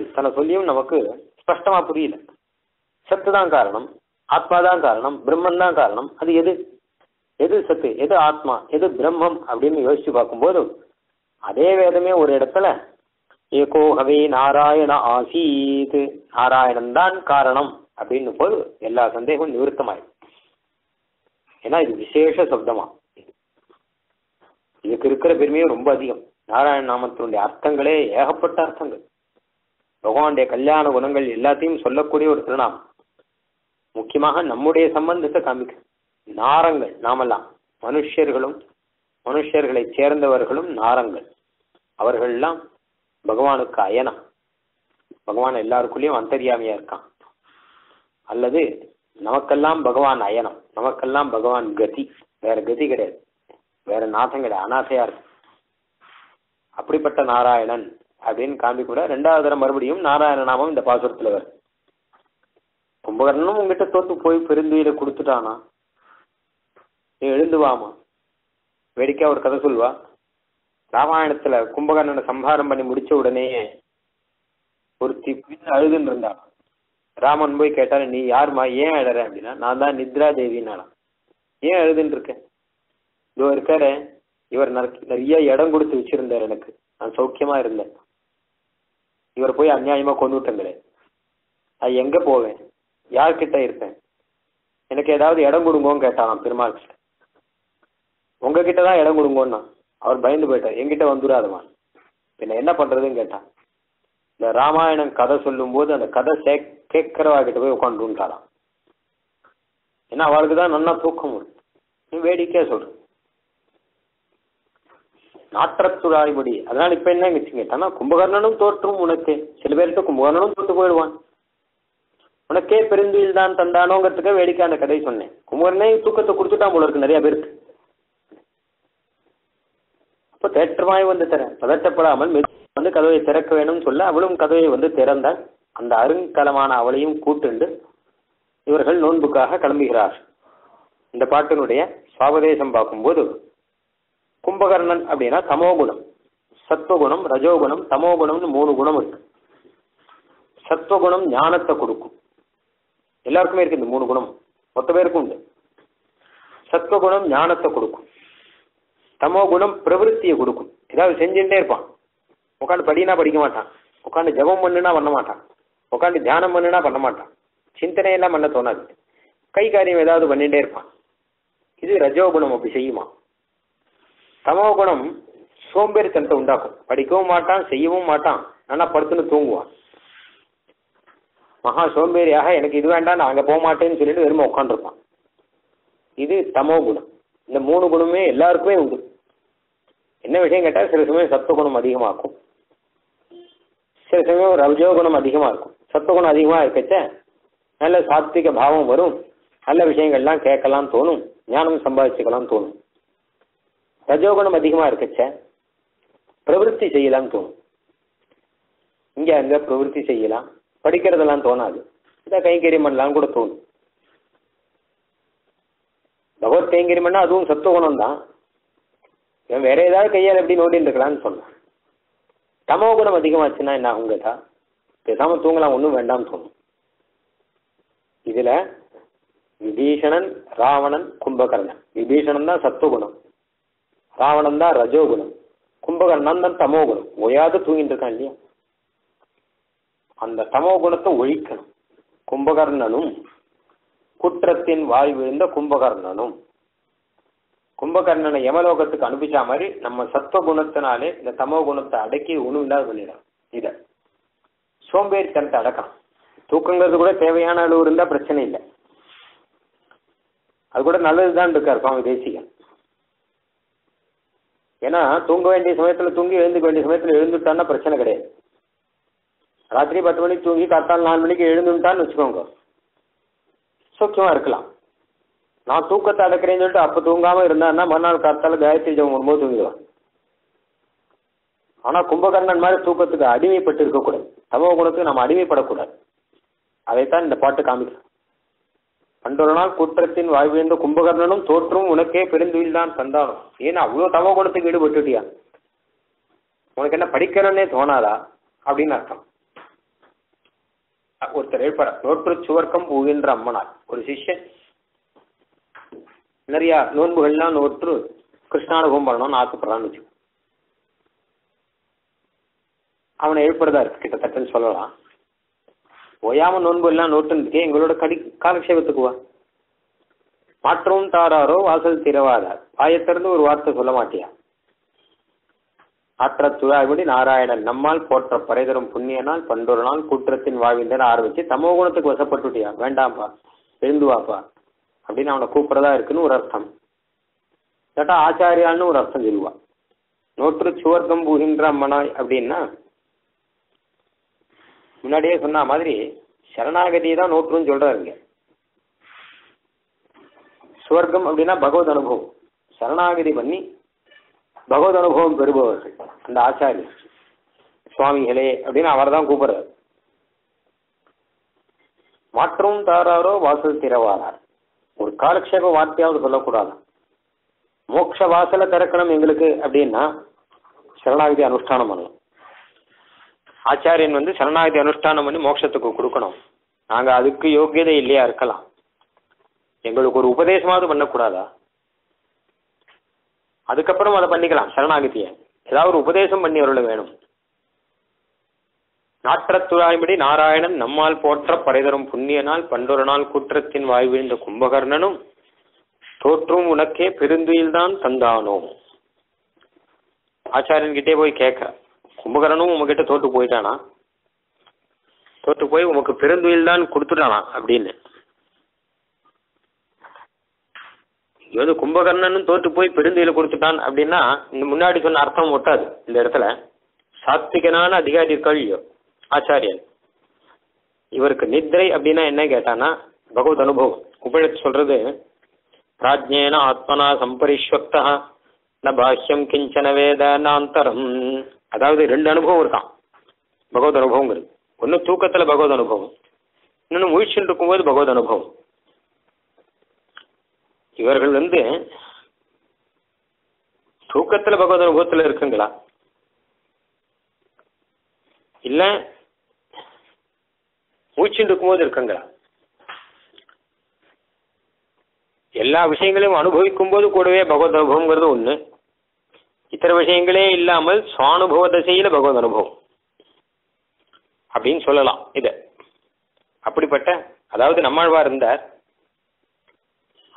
இத்தனை சொல்லியும் நமக்கு ஸ்பஷ்டமா புரியல. சத்துதான் காரணம், ஆத்மாதான் காரணம், பிரம்மன் தான் காரணம். அது எது எது சத்து, எது ஆத்மா, எது பிரம்மம் அப்படின்னு யோசிச்சு பார்க்கும்போது அதே வேதமே ஒரு இடத்துல ஏகோகவே நாராயண ஆசீத், நாராயணன் தான் காரணம் அப்படின்னு போது எல்லா சந்தேகமும் நிவர்த்தமாயிடும். ஏன்னா இது விசேஷ சப்தமா, இதுக்கு இருக்கிற பெருமையும் ரொம்ப அதிகம். நாராயண நாமத்தினுடைய அர்த்தங்களே ஏகப்பட்ட அர்த்தங்கள், பகவானுடைய கல்யாண குணங்கள் எல்லாத்தையும் சொல்லக்கூடிய ஒரு திருநாமம். முக்கியமாக நம்முடைய சம்பந்தத்தை காமிக்க நாரங்கள், நாமெல்லாம் மனுஷர்களும் மனுஷர்களை சேர்ந்தவர்களும் நாரங்கள். அவர்கள்லாம் பகவானுக்கு அயனம். பகவான் எல்லாருக்குள்ளேயும் அந்தர்யாமியா இருக்கான். அல்லது நமக்கெல்லாம் பகவான் அயனம், நமக்கெல்லாம் பகவான் கதி. வேற கதி கிடையாது, வேற நாதம் கிடையாது, அநாசையா இருக்கு. அப்படிப்பட்ட நாராயணன் அப்படின்னு காமிக்கூட 2வது தரம் மறுபடியும் நாராயண நாமம் இந்த பாசுரத்துல வரும். கும்பகர்ணனும் உங்ககிட்ட தோத்து போய் பெருந்துயில கொடுத்துட்டானா, நீ எழுந்துவாமா. வேடிக்கையா ஒரு கதை சொல்வா. ராமாயணத்துல கும்பகர்ணனை சம்ஹாரம் பண்ணி முடிச்ச உடனேயே ஒருத்தி அழுதுன்னு இருந்தா. ராமன் போய் கேட்டாரு, நீ யாருமா, ஏன் அழற அப்படின்னா, நான் தான் நித்ரா தேவினாலாம். ஏன் அழுதுன்னு இருக்க? இதோ இருக்காரு, இவர் நிறைய இடம் கொடுத்து வச்சிருந்தார் எனக்கு, நான் சௌக்கியமா இருந்தேன், இவர் போய் அநியாயமா கொண்டு விட்டங்களே, நான் எங்க போவேன், யார்கிட்ட இருப்பேன், எனக்கு ஏதாவது இடம் கொடுங்கோன்னு கேட்டான் பெருமாள் கிட்ட. உங்ககிட்ட தான் இடம் கொடுங்கோன்னா அவர் பயந்து போயிட்டார், என்கிட்ட வந்துடாதவான். பின்ன என்ன பண்றதுன்னு கேட்டான். இந்த ராமாயணம் கதை சொல்லும் போது அந்த கதை கேட்கிறவா கிட்ட போய் உட்காந்துட்டாராம். ஏன்னா அவளுக்கு தான் நல்லா தூக்கம் வரும். நீ வேடிக்கையா சொல்ற நாற்றத்துழாய்படி. அதனால இப்ப என்ன கேட்டானா, கும்பகர்ணனும் தோற்றும் உனக்கு. சில பேர்கிட்ட கும்பகர்ணனும் தோற்று போயிடுவான், உனக்கே பெருந்துயில் தான் தந்தானோங்கிறதுக்கு வேடிக்கை அந்த கதை சொன்னேன். கும்பகர்ணே தூக்கத்தை கொடுத்துட்டான் போல இருக்கு நிறைய பேருக்கு. அப்போ தேற்றமாய் வந்து தர பதற்றப்படாமல் வந்து கதவை திறக்க வேணும்னு சொல்ல அவளும் கதவை வந்து திறந்தாள். அந்த அருங்கலமான அவளையும் கூட்டுண்டு இவர்கள் நோன்புக்காக கிளம்புகிறார். இந்த பாட்டினுடைய சாவதேசம் பார்க்கும்போது கும்பகர்ணன் அப்படின்னா தமோகுணம், சத்வகுணம், ரஜோகுணம், தமோகுணம்னு 3 குணம் இருக்கு. சத்வகுணம் ஞானத்தை கொடுக்கும், எல்லாருக்குமே இருக்கு இந்த 3 குணம், மொத்த பேருக்கும் உண்டு. சத்வகுணம் ஞானத்தை கொடுக்கும், தமோகுணம் பிரவருத்தியை கொடுக்கும். ஏதாவது செஞ்சுட்டே இருப்பான், உட்காந்து படினா படிக்க மாட்டான், உட்காந்து ஜபம் பண்ணுனா பண்ண மாட்டான், உட்காந்து தியானம் பண்ணுனா பண்ண மாட்டான், சிந்தனையெல்லாம் பண்ண தோணாது, கை காரியம் ஏதாவது பண்ணிட்டே இருப்பான். இது ரஜோகுணம் அப்படி செய்யுமா. தமோகுணம் சோம்பேறித்தனத்தை உண்டாக்கும், படிக்கவும் மாட்டான், செய்யவும் மாட்டான், ஆனா படுத்துன்னு தூங்குவான். மகா சோம்பேறியாக எனக்கு இது வேண்டாம் நான் அங்கே போக மாட்டேன்னு சொல்லிட்டு வெறுமை உட்காந்துருப்பான். இது தமோகுணம். இந்த 3 குணமே எல்லாருக்குமே உண்டு. என்ன விஷயம் கேட்டால் சில சமயம் சத்துவகுணம் அதிகமாகும், சில சமயம் ரஜோகுணம் அதிகமாக இருக்கும். சத்துவகுணம் அதிகமாக இருக்கச்ச நல்ல சாத்விக பாவம் வரும், நல்ல விஷயங்கள்லாம் கேட்கலாம் தோணும், ஞானம் சம்பாதிச்சுக்கலாம் தோணும். ரஜோகுணம் அதிகமாக இருக்கச்ச பிரவருத்தி செய்யலாம் தோணும், இங்கே அங்கே பிரவருத்தி செய்யலாம், படிக்கிறதெல்லாம் தோணாது, இதை கைங்கரியம் பண்ணலாம் கூட தோணும். பகவத் கைங்கரியம் பண்ணால் அதுவும் சத்துவகுணம் தான், வேற ஏதாவது கையால் எப்படி நோண்டின்னு இருக்கலாம்னு சொன்னேன். தமோகுணம் அதிகமாச்சுன்னா என்ன ஆகும் கேட்டா பேசாம தூங்கலாம், ஒன்றும் வேண்டாம்னு தோணும். இதுல விபீஷணன், ராவணன், கும்பகர்ணன். விபீஷணன் தான் சத்துவகுணம், ராவணன் தான் ரஜோகுணம், கும்பகர்ணன் தான் தமோகுணம். ஓயாது தூங்கிட்டு இருக்கான் இல்லையா, அந்த தமோகுணத்தை ஒழிக்கணும். கும்பகர்ணனும் குற்றத்தின் வாய் விழுந்த கும்பகர்ணனும், கும்பகர்ணனை யமலோகத்துக்கு அனுப்பிச்சா மாதிரி நம்ம சத்துவகுணத்தினாலே இந்த தமோ குணத்தை அடக்கி ஒன்றும் இல்லாத பண்ணிடும். இதை சோம்பேறித்தனத்தை அடக்கலாம். தூக்கங்கிறது கூட தேவையான அளவு இருந்தால் பிரச்சனை இல்லை, அது கூட நல்லதுதான் இருக்கார் சுவாமி தேசிகன். ஏன்னா தூங்க வேண்டிய சமயத்தில் தூங்கி எழுந்துக்க வேண்டிய சமயத்தில் எழுந்துட்டான்னா பிரச்சனை கிடையாது. ராத்திரி 10 மணிக்கு தூங்கி காத்தால் 4 மணிக்கு எழுந்துட்டான்னு வச்சுக்கோங்க, சூக்கியமா இருக்கலாம். நான் தூக்கத்தை அடக்கிறேன்னு சொல்லிட்டு அப்போ தூங்காம இருந்தான்னா மறுநாள் காத்தால காயத்ரி ஜபம் வரும்போது தூங்கிடுவான். ஆனா கும்பகர்ணன் மாதிரி தூக்கத்துக்கு அடிமைப்பட்டு இருக்கக்கூடாது, தமோ குணத்துக்கு நம்ம அடிமைப்படக்கூடாது. அதைத்தான் இந்த பாட்டு காமிக்கும். பண்டொரு நாள் குற்றத்தின் வாழ்விழந்த கும்பகர்ணனும் தோற்றும் உனக்கே பெருந்துயில் தான் தந்தானும். ஏன்னா அவ்வளோ தமோ குணத்துக்கு ஈடுபட்டுட்டியா, உனக்கு என்ன படிக்கணும்னே தோணாதா அப்படின்னு அர்த்தம். ஒருத்தர் எழுப்பார், நோற்று சுவர்க்கம் பூகின்ற அம்மனார். ஒரு சிஷ்யன் நிறைய நோன்புகள்லாம் நோற்று கிருஷ்ணானுபவம் பண்ணணும்னு ஆசைப்படுறான்னு வச்சு அவனை எழுப்புறதா இருக்கு கிட்டத்தட்டன்னு சொல்லலாம். ஓயாம நோன்பு எல்லாம் நோட்டுன்னு எங்களோட காலக்ஷேபத்துக்குவா, மாற்றவும் தாராரோ வாசல் திறவாதார், வாயத்திறந்து ஒரு வார்த்தை சொல்ல மாட்டியா, ஆற்ற துழாய்படி நாராயணன் நம்மால் போற்ற பறைதரும் புண்ணியனால் பண்டொரு நாள் குற்றத்தின் வாழ்விந்தன ஆரம்பிச்சு தமோ குணத்துக்கு வசப்பட்டுட்டியா, வேண்டாம்ப்பா எழுந்துவாப்பா அப்படின்னு அவனை கூப்பிட்றதா இருக்குன்னு ஒரு அர்த்தம். கேட்டா ஆச்சாரியான்னு ஒரு அர்த்தம் சொல்லுவான். நோற்று சுவர்க்கம் பூகின்ற அம்மனாய் அப்படின்னா முன்னாடியே சொன்ன மாதிரி சரணாகதியை தான் நோற்றுன்னு சொல்றாருங்க. சுவர்க்கம் அப்படின்னா பகவத் அனுபவம், சரணாகதி பண்ணி பகவத் அனுபவம் பெறுபவர்கள் அந்த ஆச்சாரியர் சுவாமிகளே அப்படின்னு அவர் தான் கூப்பிடுறாரு. மாற்றவும் தாராரோ வாசல் திறவாரார், ஒரு காலக்ஷேப வார்த்தையாவது சொல்லக்கூடாது. மோட்ச வாசலை திறக்கணும் எங்களுக்கு அப்படின்னா சரணாகதி அனுஷ்டானம் பண்ணணும். ஆச்சாரியன் சரணாகதி அனுஷ்டானம் பண்ணி மோட்சத்துக்கு கொடுக்கணும். நாங்க அதுக்கு யோக்கியதை இல்லையா இருக்கலாம், எங்களுக்கு ஒரு உபதேசமாவது பண்ணக்கூடாதா? அதுக்கப்புறம் அதை பண்ணிக்கலாம் சரணாகதியை. ஏதாவது ஒரு உபதேசம் பண்ணி அருள வேணும். நாற்றத்துழாய்படி நாராயணன் நம்மால் போற்ற பறைதரும் புண்ணிய நாள் பண்டொரு நாள் குற்றத்தின் வாய் வீழ்ந்த கும்பகர்ணனும் தோற்றும் உனக்கே பெருந்துயில்தான் தந்தானோ. ஆச்சாரியன் கிட்டே போய் கேட்க, கும்பகர்ணனும் உங்ககிட்ட தோற்று போயிட்டானா, தோற்று போய் உமக்கு பெருந்துயில் தான் கொடுத்துட்டானா அப்படின்னு. இது வந்து கும்பகர்ணனும் தோற்று போய் பெருந்துயில கொடுத்துட்டான் அப்படின்னா இந்த முன்னாடி சொன்ன அர்த்தம் ஒட்டாது. இந்த இடத்துல சாத்விகனான அதிகாரி இருக்கோ ஆச்சாரியன், இவருக்கு நித்ரை அப்படின்னா என்ன கேட்டானா பகவத் அனுபவம். உபனிஷத் சொல்றது பிராஜ்ஞேன ஆத்மனா சம்பரிஷ்வக்தா ந பாஹ்யம் கிஞ்சன வேத நாந்தரம். அதாவது 2 அனுபவம் இருக்கான் பகவத் அனுபவங்கிறது. ஒன்று தூக்கத்துல பகவத் அனுபவம், இன்னொன்று முயற்சின்னு இருக்கும்போது பகவத் அனுபவம். இவர்கள் வந்து தூக்கத்துல பகவத் அனுபவத்துல இருக்குங்களா, இல்ல மூச்சுன்னு இருக்கும்போது இருக்குங்களா? எல்லா விஷயங்களையும் அனுபவிக்கும் போது கூடவே பகவத் அனுபவங்கிறது ஒண்ணு, இத்தனை விஷயங்களே இல்லாமல் சுவானுபவ தசையில பகவத் அனுபவம் அப்படின்னு சொல்லலாம் இத. அப்படிப்பட்ட, அதாவது நம்மாழ்வார் இருந்தார்,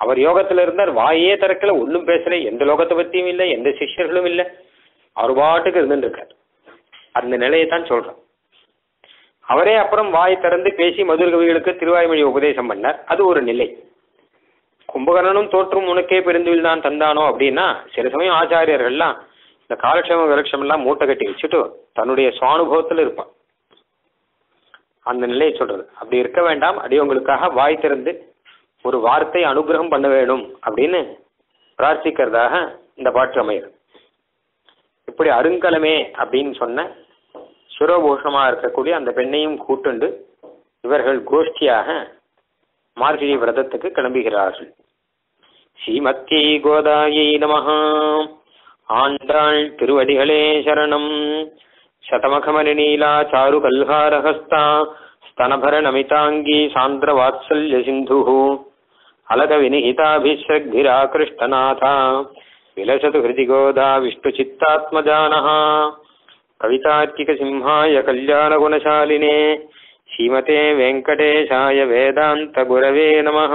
அவர் யோகத்துல இருந்தார், வாயே திறக்கல, ஒன்றும் பேசல, எந்த லோகத்தை பத்தியும் இல்லை, எந்த சிஷ்யர்களும் இல்லை, அவர் பாட்டுக்கு இருந்துட்டு இருக்கார். அந்த நிலையைத்தான் சொல்றோம். அவரே அப்புறம் வாய் திறந்து பேசி மதுர கவிகளுக்கு திருவாய்மொழி உபதேசம் பண்ணார், அது ஒரு நிலை. கும்பகர்ணனும் தோற்றும் உனக்கே பெருந்துவில் தான் தந்தானோ அப்படின்னா சில சமயம் ஆச்சாரியர்கள்லாம் இந்த காலக்ஷேம விலட்சம் எல்லாம் மூட்டை கட்டி வச்சுட்டு தன்னுடைய சுவானுபவத்துல இருப்பான். அந்த நிலையை சொல்றது. அப்படி இருக்க வேண்டாம், அடியவங்களுக்காக வாய் திறந்து ஒரு வார்த்தை அனுகிரகம் பண்ண வேணும் அப்படின்னு பிரார்த்திக்கிறதாக இந்த பாட்டு அமையுது. இப்படி அருங்கலமே அப்படின்னு சொன்ன சிரோபூஷமா இருக்கக்கூடிய அந்த பெண்ணையும் கூட்டுண்டு இவர்கள் கோஷ்டியாக மார்கழி விரதத்துக்கு கிளம்புகிறார்கள். ஸ்ரீமத்யை கோதாயை நமஹ. ஆண்டாள் திருவடிகளே சரணம். சதமகமணி நீலா சாரு கல்ஹாரஹஸ்தா स्तनभर नमितांगी सांद्र वात्सल्य सिंधु अलग विनिहिताभिश्रग्भिराकृष्टनाथा विलसतु हृदि गोदा विष्णुचित्तात्मजानः कवितार्किक सिंहाय कल्याण गुणशालिने श्रीमते वेंकटेशाय वेदांत गुरवे नमः।